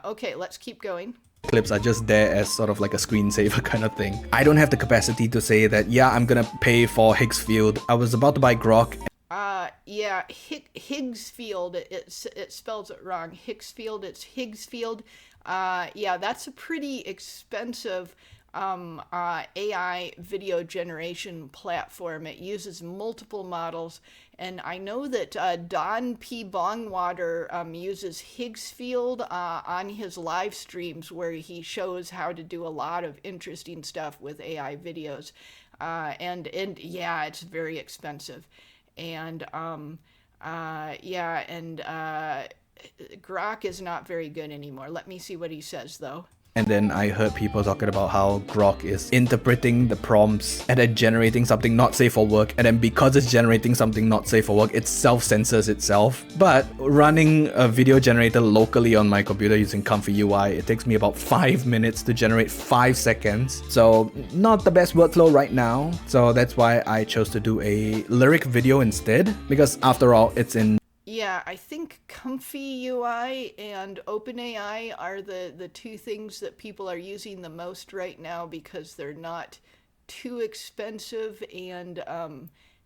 A: Okay, let's keep going.
E: Clips are just there as sort of like a screensaver kind of thing. I don't have the capacity to say that, yeah, I'm gonna pay for Higgs field. I was about to buy Grok.
A: Yeah, Higgs field, it spells it wrong. Higgs field, it's Higgs field. Yeah, that's a pretty expensive AI video generation platform. It uses multiple models, and I know that Don P. Bongwater uses Higgs field on his live streams, where he shows how to do a lot of interesting stuff with AI videos, and yeah, it's very expensive, and yeah, and Grok is not very good anymore. Let me see what he says though.
E: And then I heard people talking about how Grok is interpreting the prompts and then generating something not safe for work. And then because it's generating something not safe for work, it self-censors itself. But running a video generator locally on my computer using Comfy UI, it takes me about 5 minutes to generate 5 seconds. So not the best workflow right now. So that's why I chose to do a lyric video instead. Because after all, it's in...
A: Yeah, I think Comfy UI and OpenAI are the two things that people are using the most right now, because they're not too expensive, and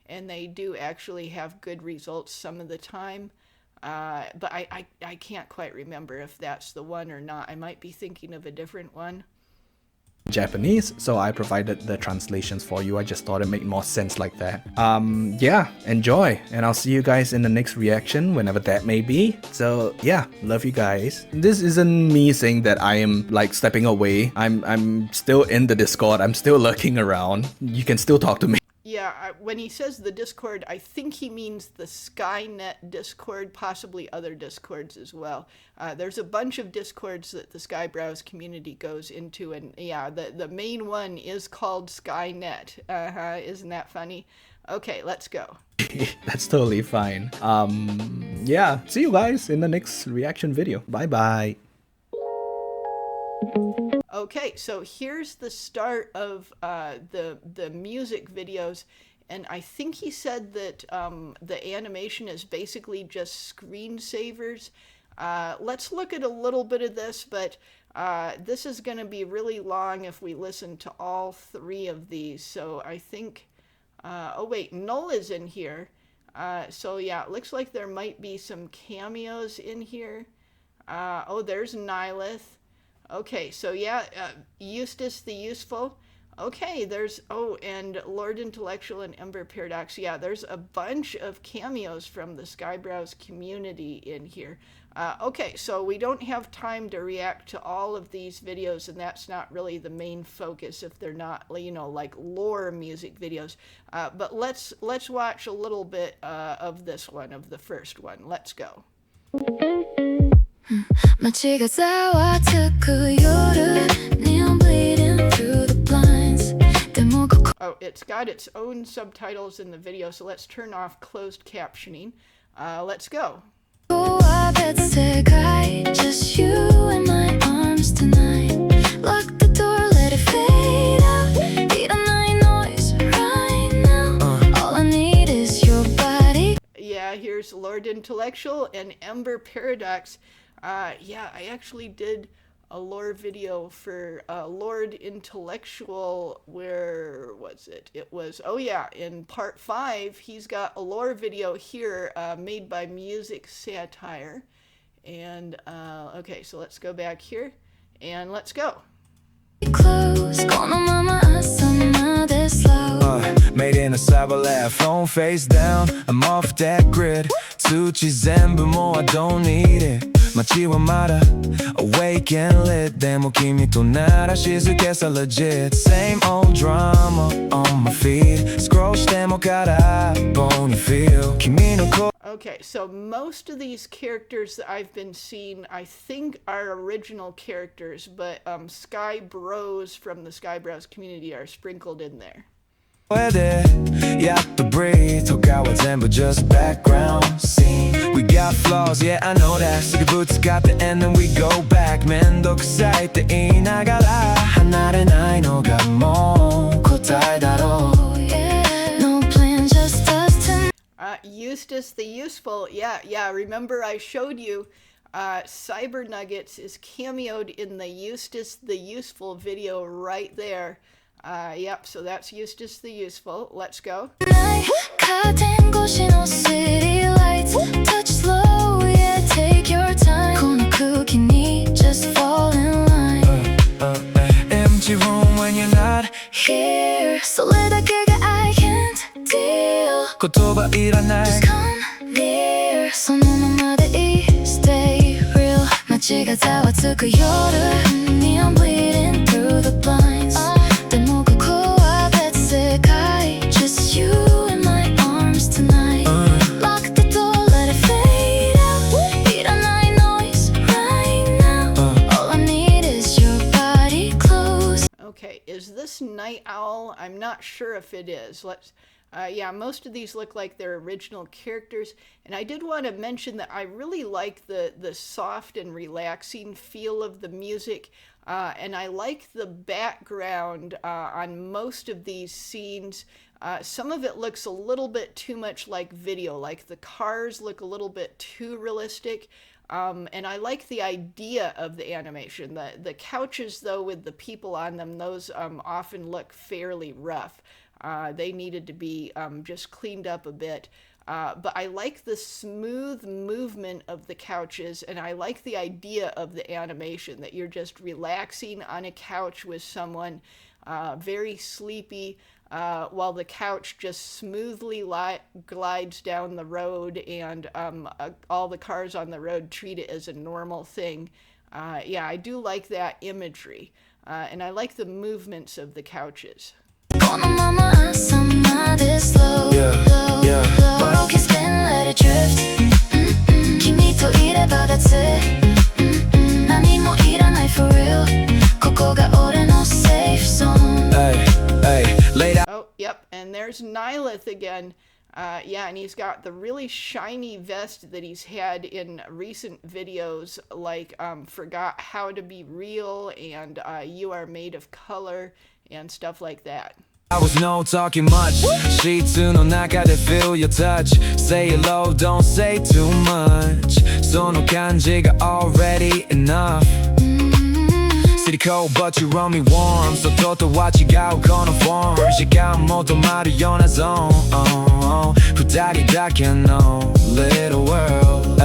A: they do actually have good results some of the time. But I can't quite remember if that's the one or not. I might be thinking of a different one.
E: Japanese, so I provided the translations for you. I just thought it made more sense like that. Yeah, enjoy, and I'll see you guys in the next reaction, whenever that may be. So yeah, love you guys. This isn't me saying that I am like stepping away. I'm still in the Discord. I'm still lurking around. You can still talk to me.
A: Yeah, when he says the Discord, I think he means the Skynet Discord, possibly other Discords as well. There's a bunch of Discords that the Skyebrows community goes into, and yeah, the main one is called Skynet. Isn't that funny? Okay, let's go.
E: That's totally fine. Yeah, see you guys in the next reaction video. Bye-bye.
A: Okay, so here's the start of the music videos, and I think he said that the animation is basically just screensavers. Let's look at a little bit of this, but this is going to be really long if we listen to all three of these. So I think, oh wait, Null is in here. So yeah, it looks like there might be some cameos in here. Oh, there's Nihilith. Okay, so yeah, Eustace the Useful. Okay, there's, oh, and Lord Intellectual and Ember Paradox. Yeah, there's a bunch of cameos from the Skyebrows community in here. Okay, so we don't have time to react to all of these videos, and that's not really the main focus if they're not, you know, like lore music videos. But let's watch a little bit of this one, of the first one. Let's go.
B: 마치가 싸워투고 요르 neon bleeding through the blinds.
A: Oh, it's got its own subtitles in the video, so let's turn off closed captioning. Let's go.
B: Just you in my arms tonight. Lock the door, let it fade out. Need a night noise right now. All I need is your body.
A: Yeah, here's Lord Intellectual and Ember Paradox. Yeah, I actually did a lore video for Lord Intellectual. Where was it? It was, oh yeah, in part 5, he's got a lore video here made by Music Satire. And, okay, so let's go back here, and let's go.
B: Close, made in a cyber lab, phone face down. I'm off that grid. Suchi zenbu mo, I don't need it. 마치와 말아, awake and lit. 데모 kimi to nara, shizuke서 legit. Same old drama on my feed. Scroll demo gara, bony feel. Kimi no ko.
A: Okay, so most of these characters that I've been seeing, I think, are original characters, but Skyebros from the Skyebrows community are sprinkled in there.
B: Yeah, the breed, togawa zenbu just background scene. We got flaws, yeah, I know that. Sick boots got the end and we go back. 면도쿠사이 때 이나가라. 하나를 나이 너가 뭐 고타이 다로. No plan, just us tonight.
A: Eustace the Useful, yeah, remember I showed you Cybernuggets is cameo'd in the Eustace the Useful video right there. Yep, so that's Eustace the Useful. Let's go.
B: Curtain cushion or city lights. Touch slow, yeah, take your time. Corner cookie need just fall in line. Empty room when you're not here. 소리다게가 I can't deal. 言葉いらない Just come near. そのままでいい Stay real. 街がざわつく夜 Neon bleeding through the blinds. でもここは別世界 Just you in my arms tonight. Lock the door, let it fade out. いらない noise right now. All I need is your body close.
A: Okay, is this Night Owl? I'm not sure if it is. Yeah, most of these look like their original characters, and I did want to mention that I really like the soft and relaxing feel of the music, and I like the background on most of these scenes. Some of it looks a little bit too much like video, like the cars look a little bit too realistic. And I like the idea of the animation. The couches, though, with the people on them, those often look fairly rough. They needed to be just cleaned up a bit. But I like the smooth movement of the couches, and I like the idea of the animation, that you're just relaxing on a couch with someone, very sleepy, while the couch just smoothly glides down the road, and all the cars on the road treat it as a normal thing. Yeah, I do like that imagery, and I like the movements of the couches.
B: But okay, spin, let it drift. KiNi to ireba, that's it. 何もいらない for real. ここが俺の safe zone.
A: Oh, yep, and there's Nihilith again. Yeah, and he's got the really shiny vest that he's had in recent videos, like Forgot How to Be Real and You Are Made of Color and stuff like that.
B: I was no talking much. Sheets no naka de feel your touch. Say hello, don't say too much. その感じが already enough. City cold, but you run me warm. 外とは違うこのフォーム。時間求まるようなゾーン。二人だけの little world.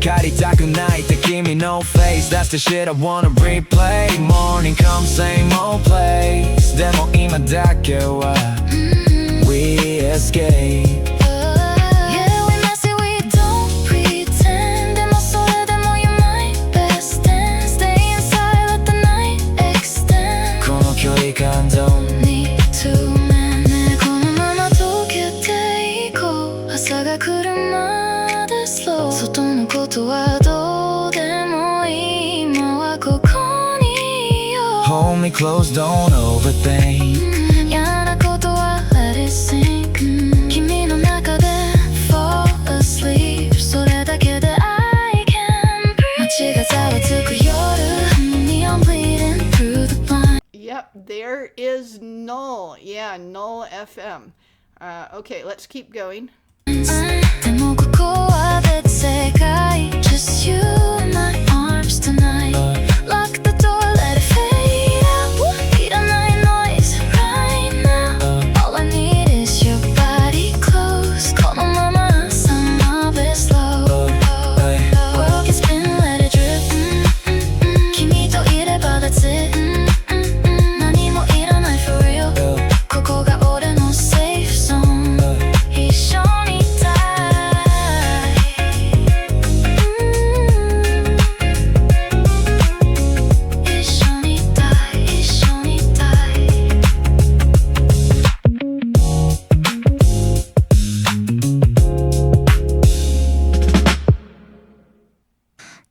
B: 帰りたくないって君の face. That's the shit I wanna replay. Morning comes, same old place. でも今だけは we escape. Don't need to man. ねこのまま溶けていこう。朝が来るまで slow. 外のことはどうでもいい。今はここにいよう。Hold me close, don't overthink. 嫌なことは let it sink. 君の中で fall asleep. それだけで I can breathe. 街がざわつく夜 Neon bleeding through the blind.
A: Yep, there is Null. Yeah, Null FM. Okay, let's keep going.
B: でもここは別世界 Just you in my arms tonight. Lock the door, let it fade out. いらない noise right now. All I need is your body close. このまま朝まで slow. World can spin, let it drift. 君といれば that's it. 何もいらない for real. ここが俺の safe zone. 一緒にいたい。一緒にいたい。一緒にいたい。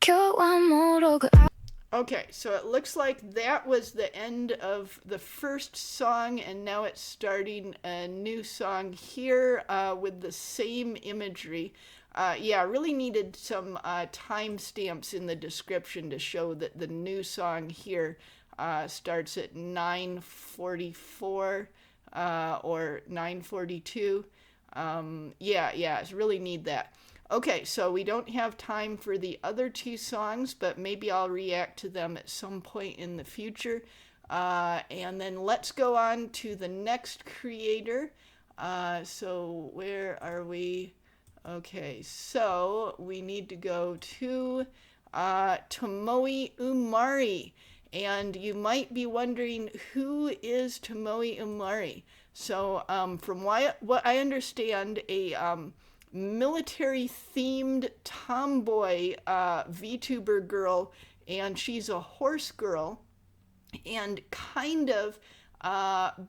B: 今日はもうログ。
A: Okay, so it looks like that was the end of the first song, and now it's starting a new song here with the same imagery. Yeah, I really needed some timestamps in the description to show that the new song here starts at 9:44 or 9:42. Yeah, I really need that. Okay, so we don't have time for the other two songs, but maybe I'll react to them at some point in the future. And then let's go on to the next creator. So where are we? Okay, so we need to go to Tomoe Umari. And you might be wondering, who is Tomoe Umari? So from what I understand, a military-themed tomboy VTuber girl, and she's a horse girl, and kind of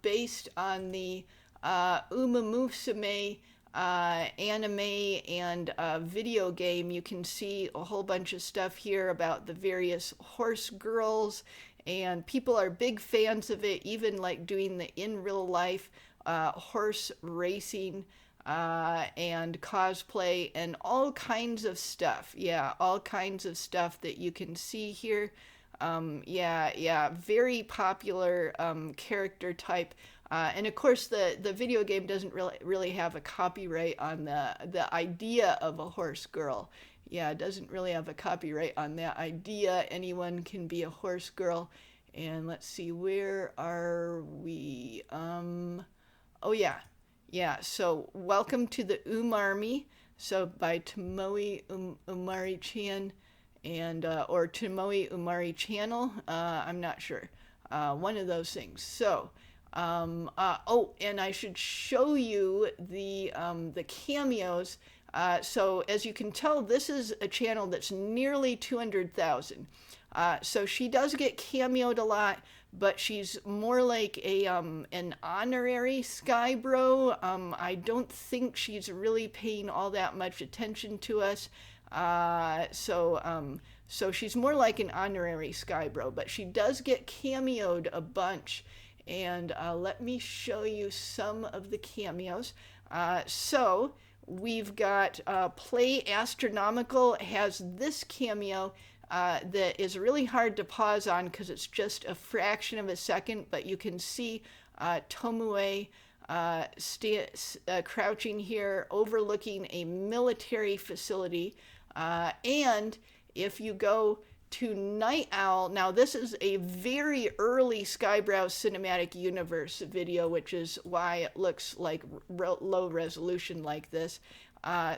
A: based on the Umarmy anime and video game. You can see a whole bunch of stuff here about the various horse girls, and people are big fans of it, even like doing the in real life horse racing and cosplay and all kinds of stuff. Yeah, all kinds of stuff that you can see here. Very popular character type. And of course, the video game doesn't really have a copyright on the idea of a horse girl. Yeah, it doesn't really have a copyright on that idea. Anyone can be a horse girl. And let's see, where are we? Oh yeah. Yeah, so welcome to the Umarmy. So by Tomoe Umari-chan and or Tomoe Umari channel. I'm not sure. One of those things. So and I should show you the cameos. So as you can tell, this is a channel that's nearly 200,000. So she does get cameo'd a lot, but she's more like a an honorary Skyebro. I don't think she's really paying all that much attention to us. So she's more like an honorary Skyebro, but she does get cameo'd a bunch. And let me show you some of the cameos. So we've got Play Astronomical has this cameo that is really hard to pause on because it's just a fraction of a second, but you can see Tomoe crouching here overlooking a military facility. And if you go to Night Owl, now this is a very early Skyebrows Cinematic Universe video, which is why it looks like low resolution like this.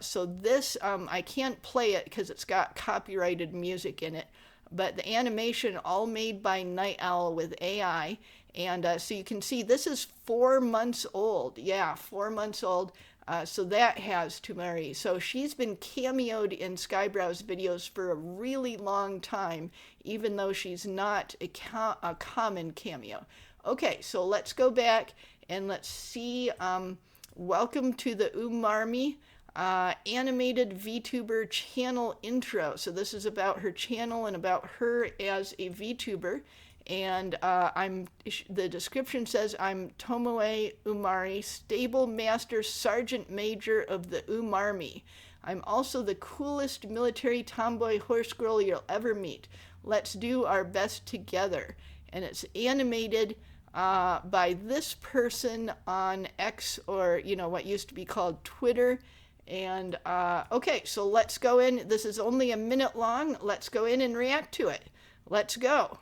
A: So this, I can't play it because it's got copyrighted music in it, but the animation all made by Night Owl with AI. And so you can see this is 4 months old. Yeah, 4 months old. So that has Umari. So she's been cameo'd in Skyebrows videos for a really long time, even though she's not a common cameo. Okay, so let's go back and let's see. Welcome to the Umarmy animated VTuber channel intro. So this is about her channel and about her as a VTuber. And the description says, I'm Tomoe Umari, Stable Master Sergeant Major of the Umarmy. I'm also the coolest military tomboy horse girl you'll ever meet. Let's do our best together. And it's animated by this person on X, or, you know, what used to be called Twitter. And, okay, so let's go in. This is only a minute long. Let's go in and react to it. Let's go.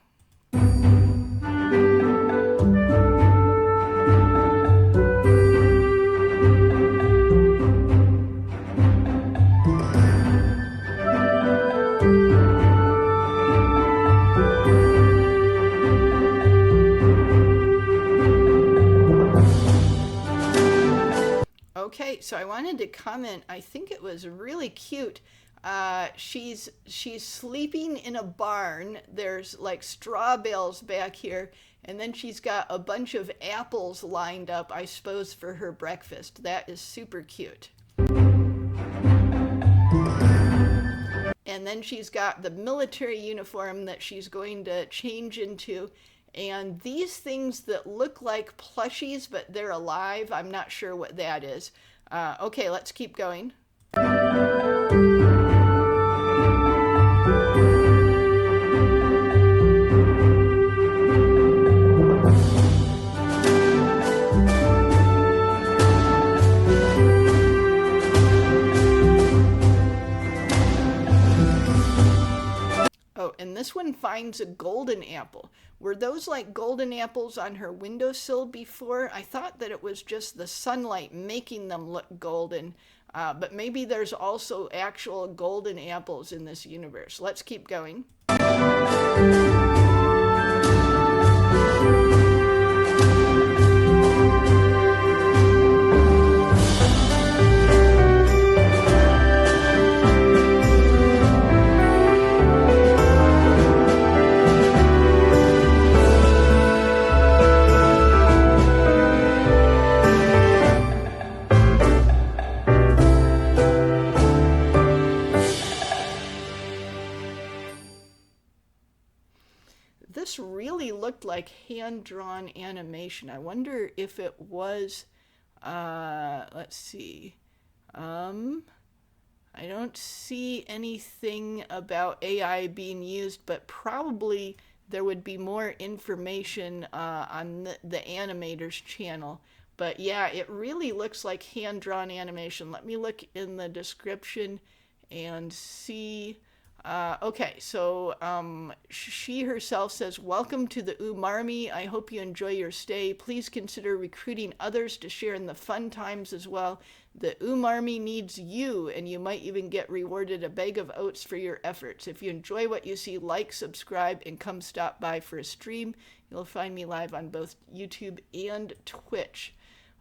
A: Okay, so I wanted to comment, I think it was really cute. She's sleeping in a barn. There's like straw bales back here, and then she's got a bunch of apples lined up, I suppose, for her breakfast. That is super cute. And then she's got the military uniform that she's going to change into. And these things that look like plushies, but they're alive, I'm not sure what that is. Okay, let's keep going. and this one finds a golden apple. Were those like golden apples on her windowsill before? I thought that it was just the sunlight making them look golden, but maybe there's also actual golden apples in this universe. Let's keep going. This really looked like hand-drawn animation. I wonder if it was, let's see. I don't see anything about AI being used, but probably there would be more information on the animator's channel. But yeah, it really looks like hand-drawn animation. Let me look in the description and see. Okay, so she herself says, "Welcome to the Umarmy. I hope you enjoy your stay. Please consider recruiting others to share in the fun times as well. The Umarmy needs you, and you might even get rewarded a bag of oats for your efforts. If you enjoy what you see, like, subscribe, and come stop by for a stream. You'll find me live on both YouTube and Twitch."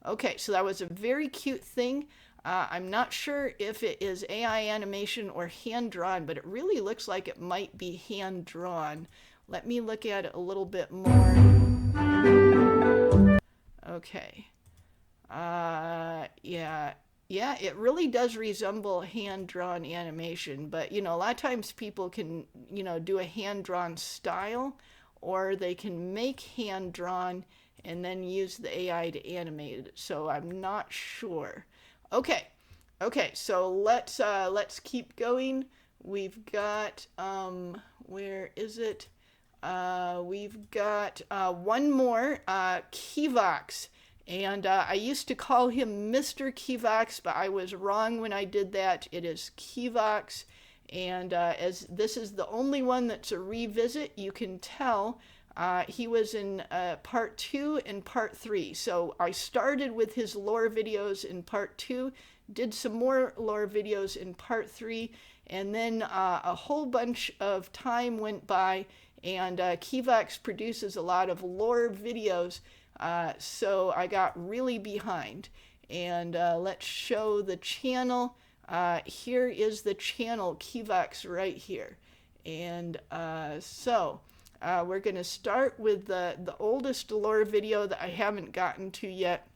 A: Okay, so that was a very cute thing. I'm not sure if it is AI animation or hand-drawn, but it really looks like it might be hand-drawn. Let me look at it a little bit more. Okay. Yeah, it really does resemble hand-drawn animation, but, you know, a lot of times people can, you know, do a hand-drawn style, or they can make hand-drawn and then use the AI to animate it, so I'm not sure. Okay, so let's keep going. We've got, where is it? We've got one more, Kivox. And I used to call him Mr. Kivox, but I was wrong when I did that. It is Kivox. And as this is the only one that's a revisit, you can tell he was in part 2 and part 3. So I started with his lore videos in part 2, did some more lore videos in part 3, and then a whole bunch of time went by, and Kivox produces a lot of lore videos, so I got really behind. And let's show the channel. Here is the channel, Kivox, right here. And so we're going to start with the oldest lore video that I haven't gotten to yet.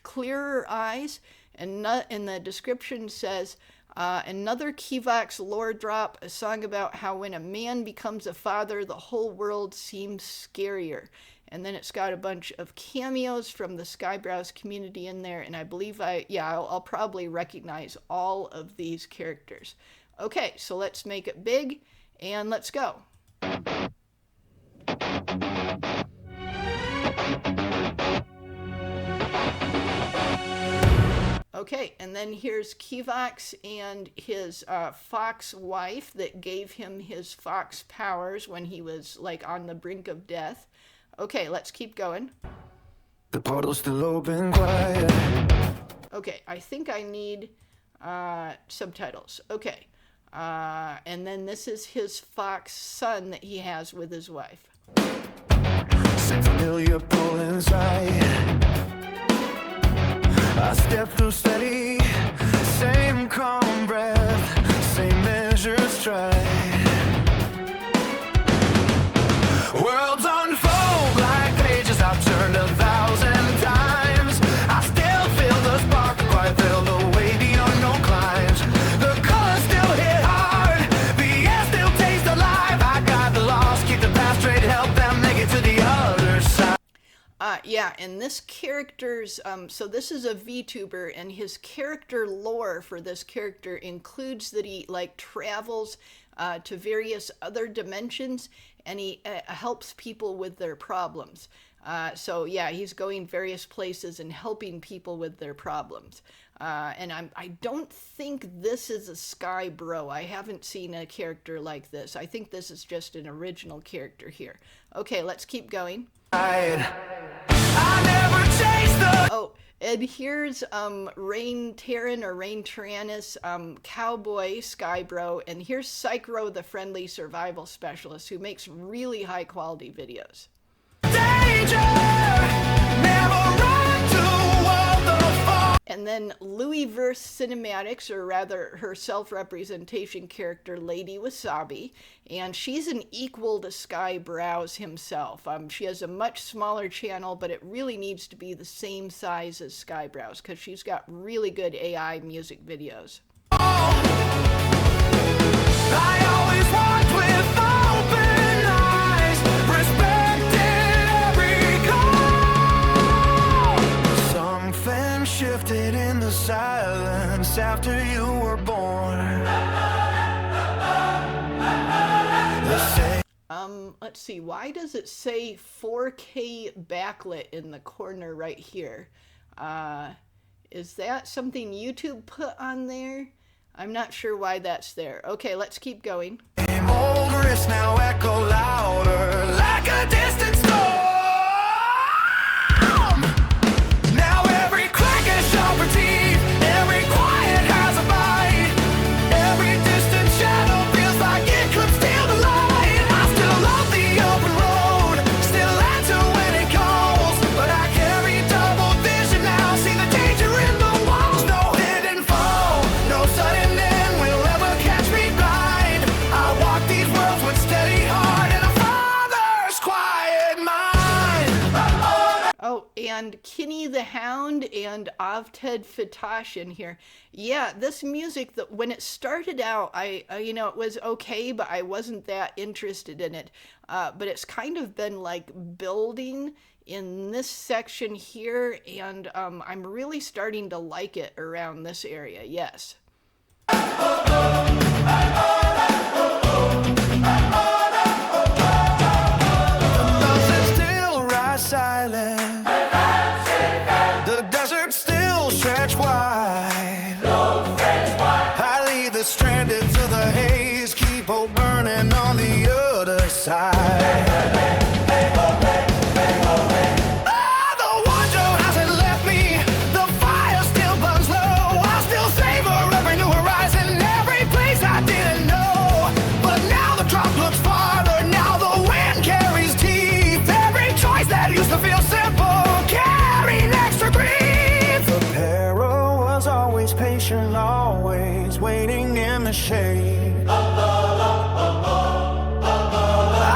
A: Clearer Eyes, and the description says, another Kivox lore drop, a song about how when a man becomes a father, the whole world seems scarier. And then it's got a bunch of cameos from the Skyebrows community in there, and I believe I'll probably recognize all of these characters. Okay, so let's make it big, and let's go. Okay, and then here's Kivox and his fox wife that gave him his fox powers when he was like on the brink of death. Okay, let's keep going.
B: The portal's still open, quiet.
A: Okay, I think I need subtitles. Okay, and then this is his fox son that he has with his wife.
B: Same familiar pull inside. I step through steady, same calm breath, same measured stride. Worlds unfold like pages I've turned 1,000 times. I still feel the spark, quite feel the way the unknown climbs. The colors still hit hard, the air still tastes alive. I got the lost, keep the path straight, help them make it to the other side.
A: Yeah, and this character's, so this is a VTuber, and his character lore for this character includes that he, like, travels to various other dimensions, and he helps people with their problems. So yeah, he's going various places and helping people with their problems. And I don't think this is a Skybro. I haven't seen a character like this. I think this is just an original character here. Okay, let's keep going. Oh, and here's Rain Terran or Rain Tyrannus, Cowboy Skybro, and here's Psychro, the friendly survival specialist, who makes really high quality videos. And then Louisverse Cinematics, or rather her self-representation character, Lady Wasabi, and she's an equal to Skyebrows himself. She has a much smaller channel, but it really needs to be the same size as Skyebrows, because she's got really good AI music videos.
B: I always walked with open eyes, respected every call. Something shifted in the silence after you were born.
A: Let's see, why does it say 4K backlit in the corner right here? Is that something YouTube put on there? I'm not sure why that's there. Okay, let's keep going.
B: Old wrists now echo louder like a distant storm. Now every crack is sharper teeth, every quiet has a bite. Every distant shadow feels like it could steal the light. I still love the open road, still answer when it calls. But I carry double vision now, see the danger in the walls. No hidden foe, no sudden end will ever catch me blind. I walk these worlds with steady heart and a father's quiet mind.
A: Oh, and KiNi the Hound and Avted Fitash in here. Yeah, this music, that when it started out, you know, it was okay, but I wasn't that interested in it. But it's kind of been like building in this section here, and I'm really starting to like it around this area, yes.
B: Mountains still rise silent. The desert still stretch wide. I lead the stranded to the haze, keep hope burning on the other side. The wonder hasn't left me. The fire still burns low. I still savor every new horizon, every place I didn't know. But now the drop looks farther. Now the wind carries teeth. Every choice that used to feel simple carried extra grief. The peril was always patient, always waiting in the shade.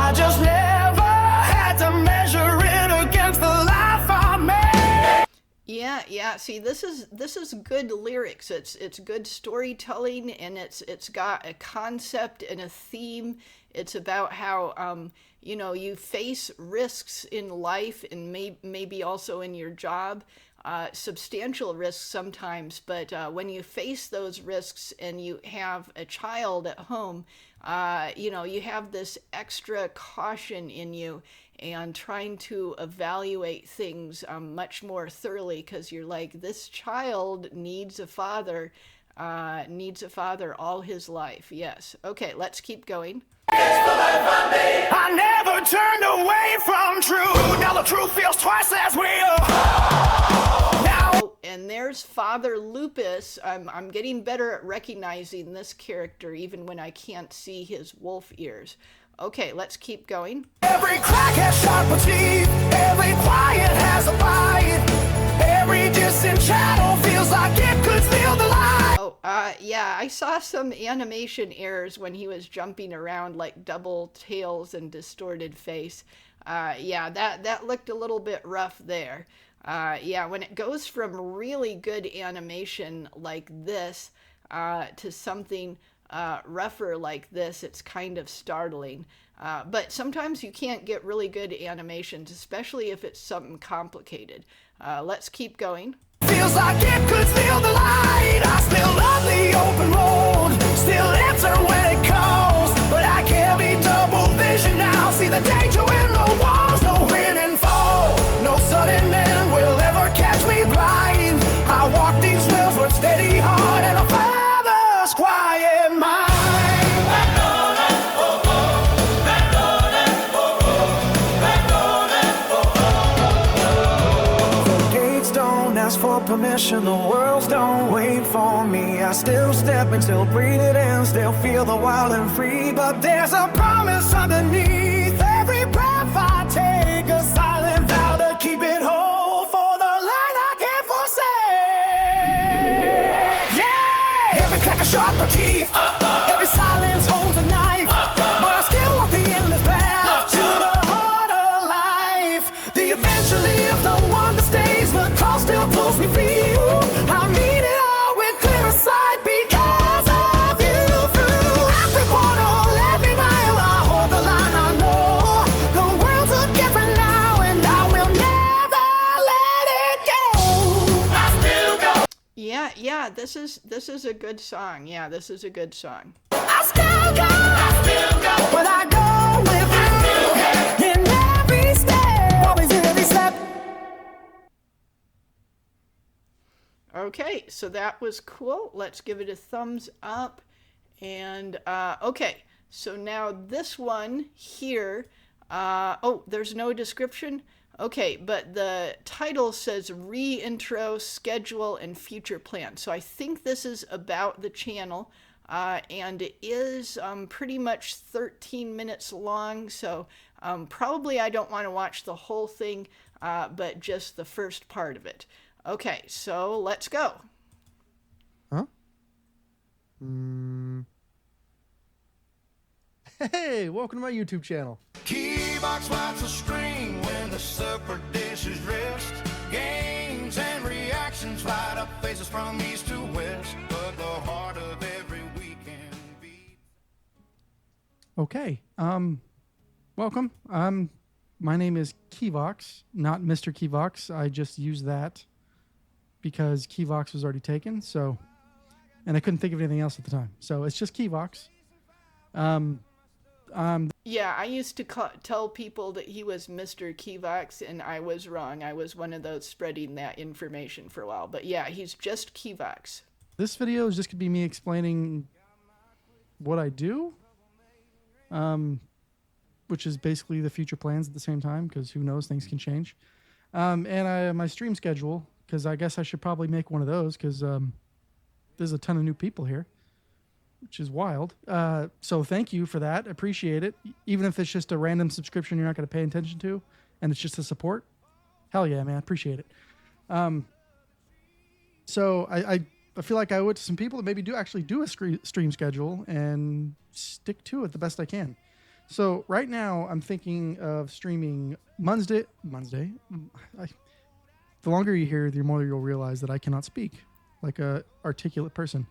B: I just never had to measure it against the life I made.
A: Yeah. See, this is good lyrics. It's good storytelling, and it's got a concept and a theme. It's about how you know, you face risks in life and maybe also in your job. Substantial risks sometimes, but when you face those risks and you have a child at home, you know, you have this extra caution in you and trying to evaluate things much more thoroughly, because you're like, this child needs a father all his life. Yes. Okay, let's keep going.
B: I never turned away from truth. Now the truth feels twice as real.
A: Oh, and there's Father Lupus. I'm getting better at recognizing this character even when I can't see his wolf ears. Okay, let's keep going.
B: Every crack has sharper teeth. Every quiet has a bite. Every distant shadow feels like it could steal the light.
A: Oh, yeah, I saw some animation errors when he was jumping around like double tails and distorted face. Yeah, that looked a little bit rough there. Yeah, when it goes from really good animation like this to something rougher like this, it's kind of startling. But sometimes you can't get really good animations, especially if it's something complicated. Let's keep going.
B: Feels like it could steal the light. I still love the open road, still answer when it calls. But I carry double vision now, see the danger in the walls. No win and fall, no sudden end will ever catch me blind. I walk these rails with passion, the worlds don't wait for me. I still step and still breathe it in, still feel the wild and free. But there's a promise underneath every breath I take, a silent vow to keep it whole for the line I can't forsake. Yeah! Every crack a sharper teeth, every silence holds a knife, but I still walk the endless path to the heart of life. The eventually of the one that stays, the call still pulls me free. I need it all with clearer sight because of you. Through every portal, every mile, I hold the line. I know the world's look different now, and I will never let it go. I still go.
A: Yeah, this is a good song. Yeah, this is a good song.
B: I still go. I still go. But I go with you in every step. Always in every step.
A: Okay, so that was cool. Let's give it a thumbs up. And, okay, so now this one here, oh, there's no description? Okay, but the title says REEEntry, schedule, and future plans. So I think this is about the channel, and it is pretty much 13 minutes long, so probably I don't want to watch the whole thing, but just the first part of it. Okay, so let's go.
F: Huh? Hey, welcome to my YouTube channel.
B: Kivox wipes the screen when the separate dishes rest. Games and reactions light up faces from east to west. But the heart of every weekend beat.
F: Okay, welcome. My name is Kivox, not Mr. Kivox. I just used that because Kivox was already taken, so, and I couldn't think of anything else at the time. So it's just Kivox.
A: Yeah, I used to tell people that he was Mr. Kivox, and I was wrong. I was one of those spreading that information for a while. But yeah, he's just Kivox.
F: This video is just going to be me explaining what I do, which is basically the future plans at the same time, because who knows, things can change. And my stream schedule, because I guess I should probably make one of those, because there's a ton of new people here, which is wild. So thank you for that. Appreciate it. Even if it's just a random subscription you're not going to pay attention to, and it's just a support. Hell yeah, man. Appreciate it. So I feel like I owe it to some people that maybe do actually do a stream schedule and stick to it the best I can. So right now I'm thinking of streaming Monday. The longer you hear, the more you'll realize that I cannot speak like a articulate person.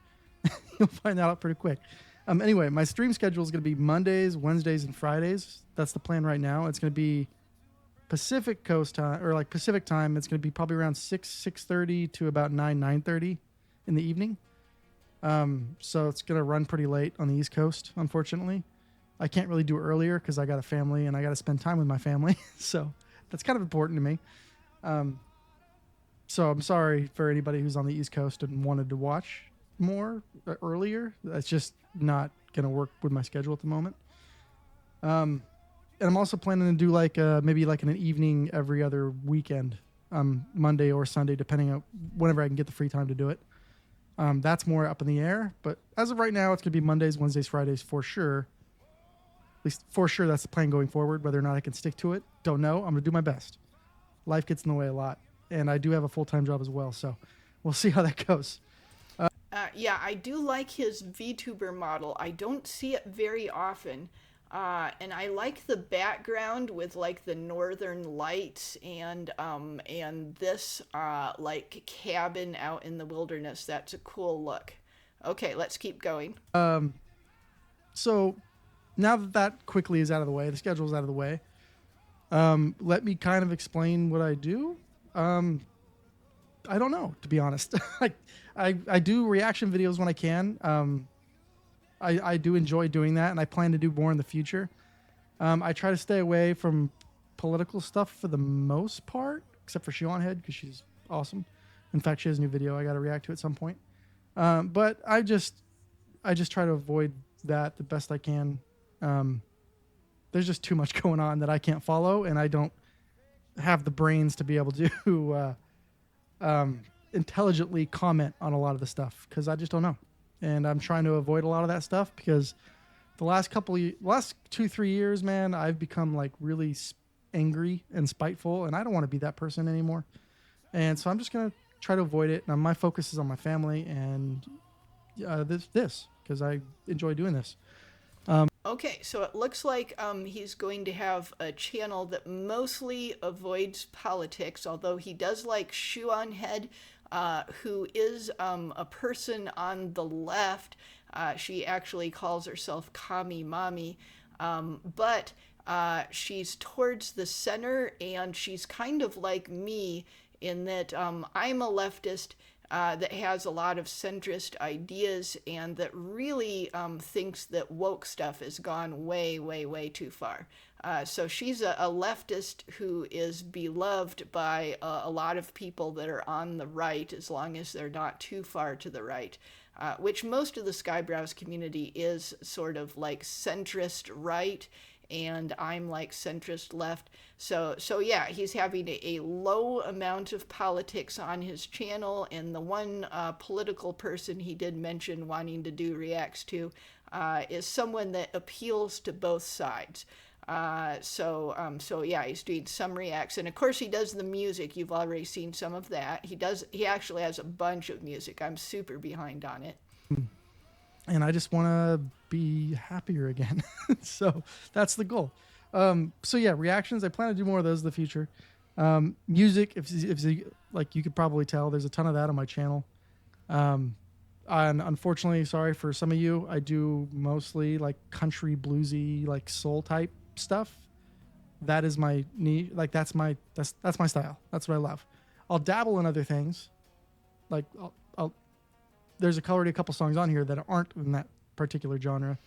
F: You'll find that out pretty quick. Anyway, my stream schedule is going to be Mondays, Wednesdays, and Fridays. That's the plan right now. It's going to be Pacific Coast time, or like Pacific time. It's going to be probably around 6:30 to about 9:30 in the evening. So it's going to run pretty late on the East Coast, unfortunately. I can't really do it earlier because I got a family and I got to spend time with my family. So that's kind of important to me. So I'm sorry for anybody who's on the East Coast and wanted to watch more earlier. That's just not going to work with my schedule at the moment. And I'm also planning to do like maybe like an evening every other weekend, Monday or Sunday, depending on whenever I can get the free time to do it. That's more up in the air, but as of right now, it's going to be Mondays, Wednesdays, Fridays for sure. At least for sure, that's the plan going forward. Whether or not I can stick to it, don't know. I'm going to do my best. Life gets in the way a lot, and I do have a full-time job as well, so we'll see how that goes.
A: Yeah, I do like his VTuber model. I don't see it very often. And I like the background with like the northern lights and this like cabin out in the wilderness. That's a cool look. Okay, let's keep going.
F: So now that quickly is out of the way, the schedule is out of the way. Let me kind of explain what I do. I don't know, to be honest. I do reaction videos when I can. I do enjoy doing that, and I plan to do more in the future. I try to stay away from political stuff for the most part, except for Shionhead, because she's awesome. In fact, she has a new video I got to react to at some point. But I just try to avoid that the best I can. There's just too much going on that I can't follow, and I don't have the brains to be able to intelligently comment on a lot of the stuff because I just don't know. And I'm trying to avoid a lot of that stuff because the last 2-3 years, man, I've become like really angry and spiteful, and I don't want to be that person anymore. And so I'm just going to try to avoid it. Now my focus is on my family and this because I enjoy doing this.
A: Okay, so it looks like he's going to have a channel that mostly avoids politics, although he does like Shoe on Head, who is a person on the left. She actually calls herself Kami Mommy, but she's towards the center, and she's kind of like me in that I'm a leftist that has a lot of centrist ideas and that really thinks that woke stuff has gone way, way, way too far. So she's a leftist who is beloved by a lot of people that are on the right, as long as they're not too far to the right, which most of the Skyebrows community is sort of like centrist right, and I'm like centrist left. So yeah, he's having a low amount of politics on his channel, and the one political person he did mention wanting to do reacts to is someone that appeals to both sides. So yeah, he's doing some reacts, and of course he does the music. You've already seen some of that. He actually has a bunch of music. I'm super behind on it.
F: And I just want to be happier again. So that's the goal. So yeah, reactions. I plan to do more of those in the future. Music, if like you could probably tell, there's a ton of that on my channel. And unfortunately, sorry for some of you, I do mostly like country bluesy, like soul type stuff. That is my niche. Like that's my style. That's what I love. I'll dabble in other things. Like there's already a couple songs on here that aren't in that particular genre.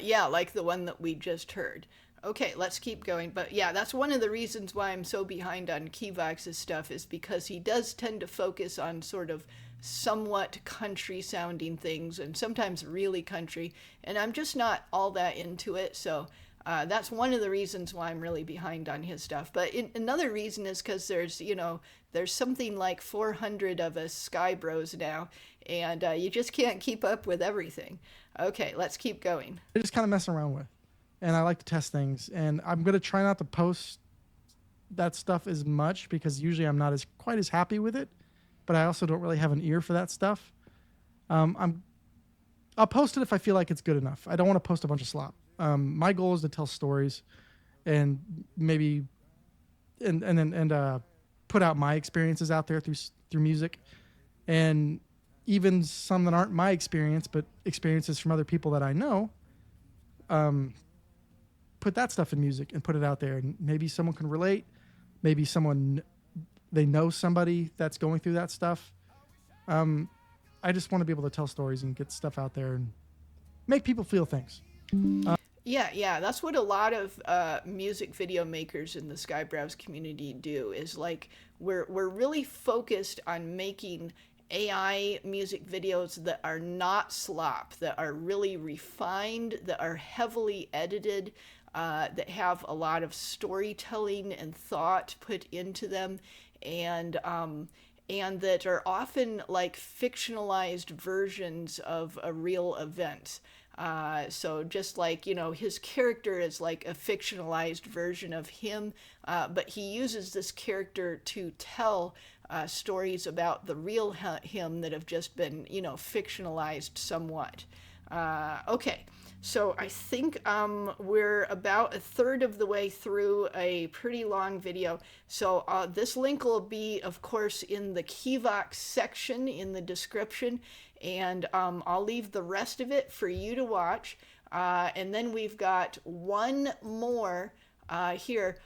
A: Yeah, like the one that we just heard. Okay, let's keep going. But yeah, that's one of the reasons why I'm so behind on Kivox's stuff, is because he does tend to focus on sort of somewhat country sounding things, and sometimes really country, and I'm just not all that into it. So that's one of the reasons why I'm really behind on his stuff. But another reason is because there's something like 400 of us Skyebros now, and you just can't keep up with everything. Okay, let's keep going.
F: I just kind of mess around with, and I like to test things, and I'm going to try not to post that stuff as much because usually I'm not quite as happy with it, but I also don't really have an ear for that stuff. I'll post it if I feel like it's good enough. I don't want to post a bunch of slop. My goal is to tell stories and maybe and put out my experiences out there through music, and even some that aren't my experience but experiences from other people that I know. Put that stuff in music and put it out there, and maybe someone can relate. Maybe they know somebody that's going through that stuff. I just want to be able to tell stories and get stuff out there and make people feel things.
A: Yeah, that's what a lot of music video makers in the Skyebrows community do, is like we're really focused on making AI music videos that are not slop, that are really refined, that are heavily edited, that have a lot of storytelling and thought put into them, and that are often like fictionalized versions of a real event. So just like, his character is like a fictionalized version of him, but he uses this character to tell stories about the real him that have just been, fictionalized somewhat. Okay, so I think we're about a third of the way through a pretty long video. So this link will be, of course, in the Kivox section in the description, and I'll leave the rest of it for you to watch. And then we've got one more here.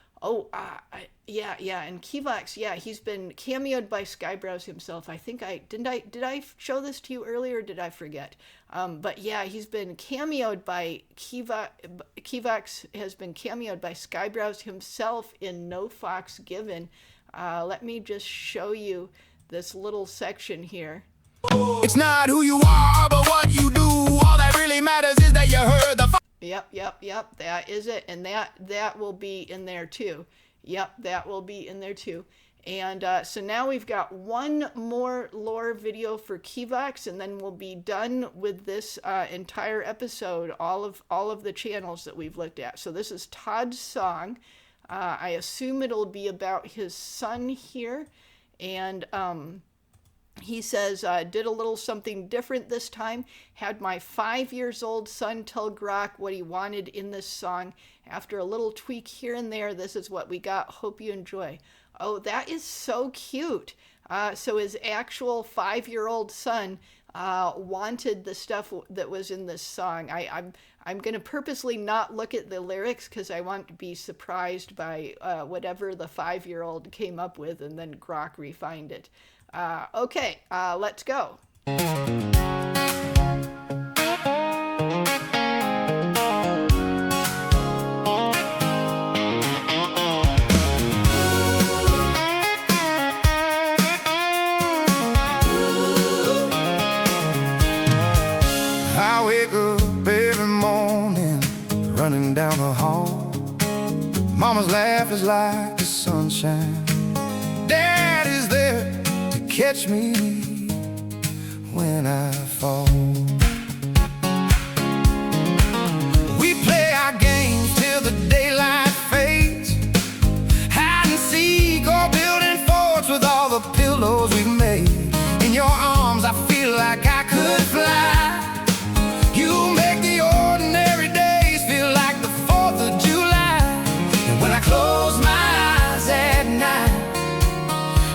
A: Yeah, and Kivox, yeah, he's been cameo'd by Skyebrows himself. I think did I show this to you earlier, or did I forget? But yeah, he's been cameo'd by Kivox has been cameo'd by Skyebrows himself in No Fox Given. Let me just show you this little section here.
B: It's not who you are, but what you do. All that really matters is that you heard the
A: Yep, that is it, and that will be in there too. Yep, that will be in there too. And so now we've got one more lore video for Kivox, and then we'll be done with this entire episode, all of the channels that we've looked at. So this is Todd's song. I assume it'll be about his son here. And he says, did a little something different this time. Had my 5-year-old son tell Grok what he wanted in this song. After a little tweak here and there, this is what we got. Hope you enjoy. Oh, that is so cute. So his actual 5-year-old son wanted the stuff that was in this song. I'm going to purposely not look at the lyrics because I want to be surprised by whatever the 5-year-old came up with, and then Grok refined it. Okay, let's go.
B: I wake up every morning, running down the hall. Mama's laugh is like the sunshine. Dad is there to catch me when I fall. We play our games till the daylight fades. Hide and seek or building forts with all the pillows we've made. In your arms I feel like I could fly. You make the ordinary days feel like the 4th of July. And when I close my eyes at night,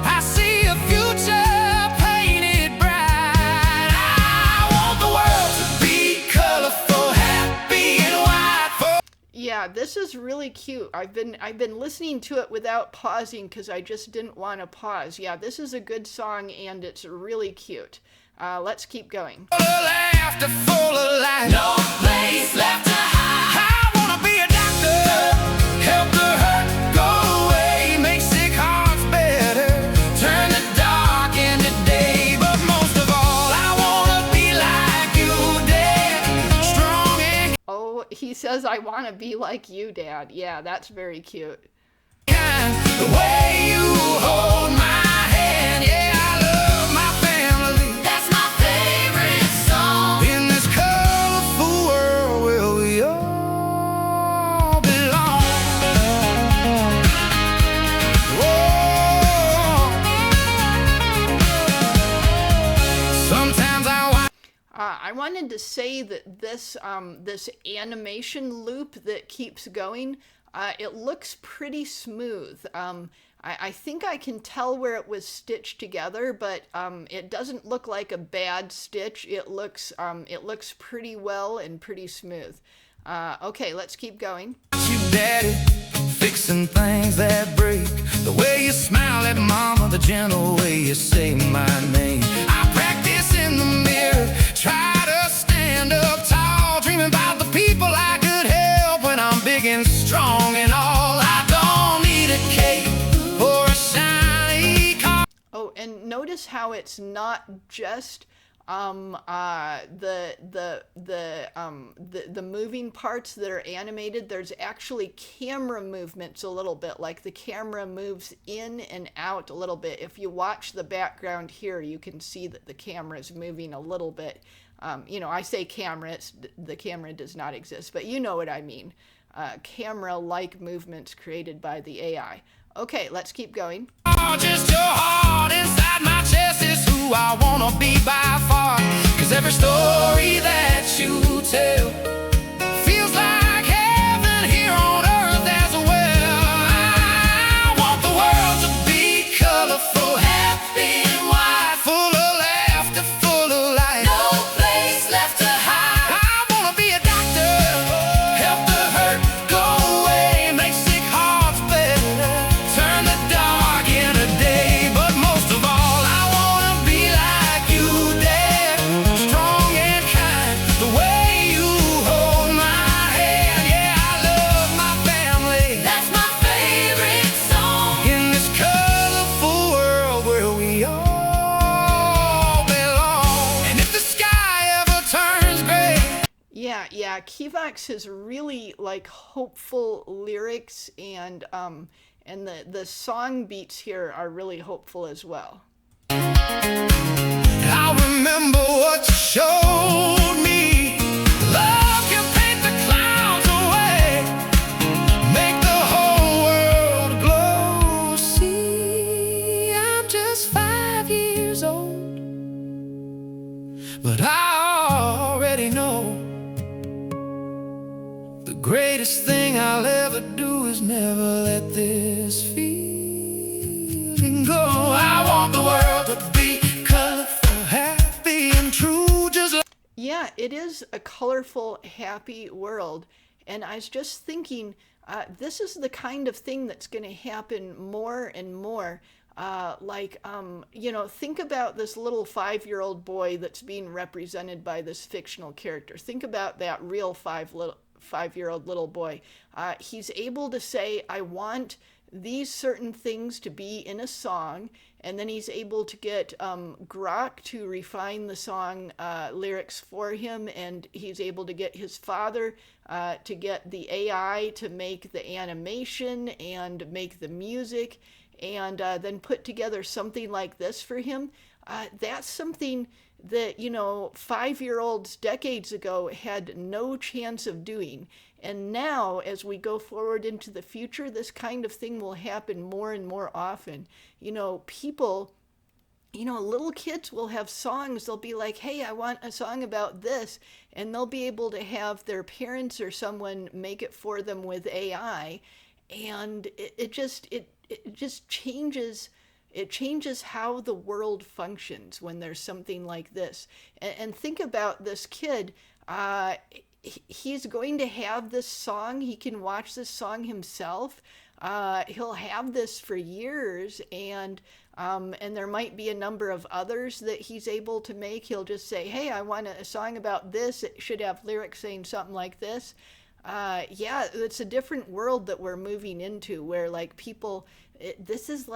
B: I see a future painted bright. I want the world to be colorful, happy and white.
A: Yeah, this is really cute. I've been listening to it without pausing because I just didn't want to pause. Yeah, this is a good song and it's really cute. Let's keep going.
B: Full of laughter, full of life. No place left to hide. I wanna be a doctor, help the hurt go away, make sick hearts better, turn the dark into day. But most of all, I wanna be like you, Dad, strong and
A: Oh, he says, I want to be like you, Dad. Yeah, that's very cute.
B: kind. The way you hold my hand, yeah, I love my family. That's my favorite song. In this colorful world where we all belong. Whoa. Sometimes
A: I wanted to say that this this animation loop that keeps going, it looks pretty smooth. I think I can tell where it was stitched together, but it doesn't look like a bad stitch. It looks pretty well and pretty smooth. Okay, let's keep going.
B: you, Daddy, fixing things that break. The way you smile at Mama, the gentle way you say my name. I practice in the mirror, try to stand up tall, dreaming about the people I could help when I'm big and strong and all. I don't need a cape or a shiny car.
A: Oh, and notice how it's not just the moving parts that are animated. There's actually camera movements a little bit, like the camera moves in and out a little bit. If you watch the background here, you can see that the camera is moving a little bit. You know, I say camera, the camera does not exist, but you know what I mean. Camera-like movements created by the AI. Okay, let's keep going.
B: Oh, just your heart inside my chest is who I wanna be by far. 'Cause every story that you tell feels like heaven here on earth as well. I want the world to be colorful, happy and white, full of laughter, full of light. No place left to hide. I wanna be a doctor, help the hurt go away, make sick hearts better, turn the dark into day. But most of all, I wanna be like you, Dad, strong and kind. The way you hold my hand, yeah, I love my family. That's my favorite song. In this colorful world where we all belong. And if the sky ever turns gray.
A: Yeah, Kivox has really like hopeful lyrics and And the song beats here are really hopeful as well.
B: I remember what you showed me. Love can paint the clouds away, make the whole world glow. See, I'm just 5 years old, but I already know the greatest thing I'll ever do is never let this feeling go. I want the world to be colorful, happy, and true, just like...
A: Yeah, it is a colorful, happy world. And I was just thinking, this is the kind of thing that's going to happen more and more. Think about this little 5-year-old boy that's being represented by this fictional character. Think about that real 5-year-old little boy. He's able to say, I want these certain things to be in a song, and then he's able to get Grok to refine the song lyrics for him, and he's able to get his father to get the AI to make the animation and make the music, and then put together something like this for him. That's something that, 5-year-olds decades ago had no chance of doing. And now, as we go forward into the future, this kind of thing will happen more and more often. People, little kids will have songs. They'll be like, hey, I want a song about this. And they'll be able to have their parents or someone make it for them with AI. And it just changes. It changes how the world functions when there's something like this. And think about this kid. He's going to have this song. He can watch this song himself. He'll have this for years, and there might be a number of others that he's able to make. He'll just say, hey, I want a song about this. It should have lyrics saying something like this. Yeah, it's a different world that we're moving into, where people, this is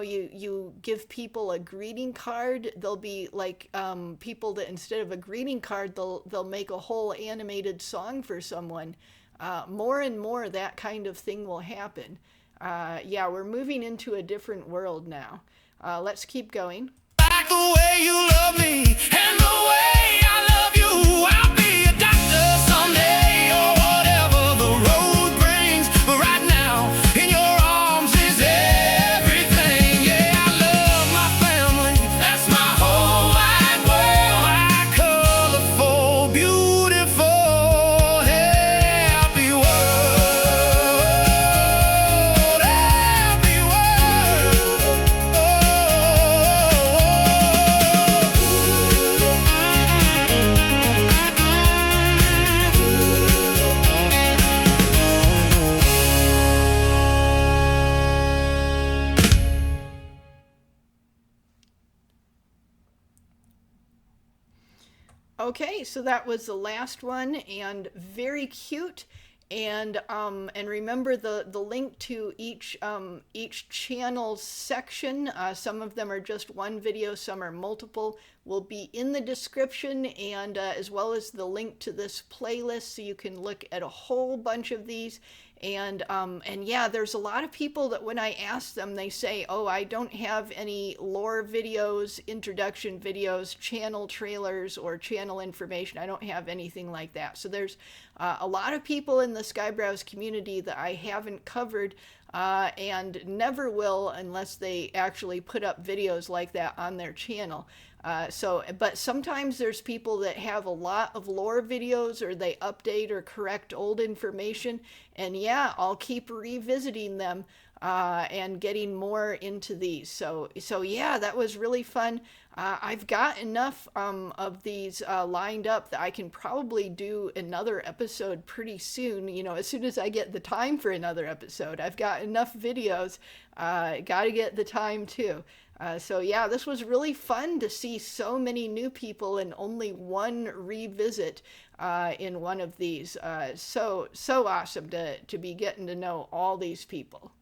A: you give people a greeting card. There'll be people that instead of a greeting card, they'll make a whole animated song for someone. More and more that kind of thing will happen. Yeah, we're moving into a different world now. Let's keep going.
B: Like the way you love me and the way I love you. I'll be a doctor someday or whatever the road brings. But right now, in your arms is everything. Yeah, I love my family. That's my whole wide world. My colorful, beautiful, happy world. Happy
A: Okay, so that was the last one, and very cute. And remember the link to each channel section. Some of them are just one video, some are multiple, will be in the description, and as well as the link to this playlist, so you can look at a whole bunch of these. And yeah, there's a lot of people that when I ask them, they say, oh, I don't have any lore videos, introduction videos, channel trailers, or channel information. I don't have anything like that. So there's a lot of people in the Skyebrows community that I haven't covered and never will unless they actually put up videos like that on their channel. But sometimes there's people that have a lot of lore videos, or they update or correct old information, and yeah, I'll keep revisiting them and getting more into these. So yeah, that was really fun. I've got enough of these lined up that I can probably do another episode pretty soon. As soon as I get the time for another episode. I've got enough videos. Got to get the time too. So yeah, this was really fun to see so many new people and only one revisit in one of these. So awesome to be getting to know all these people.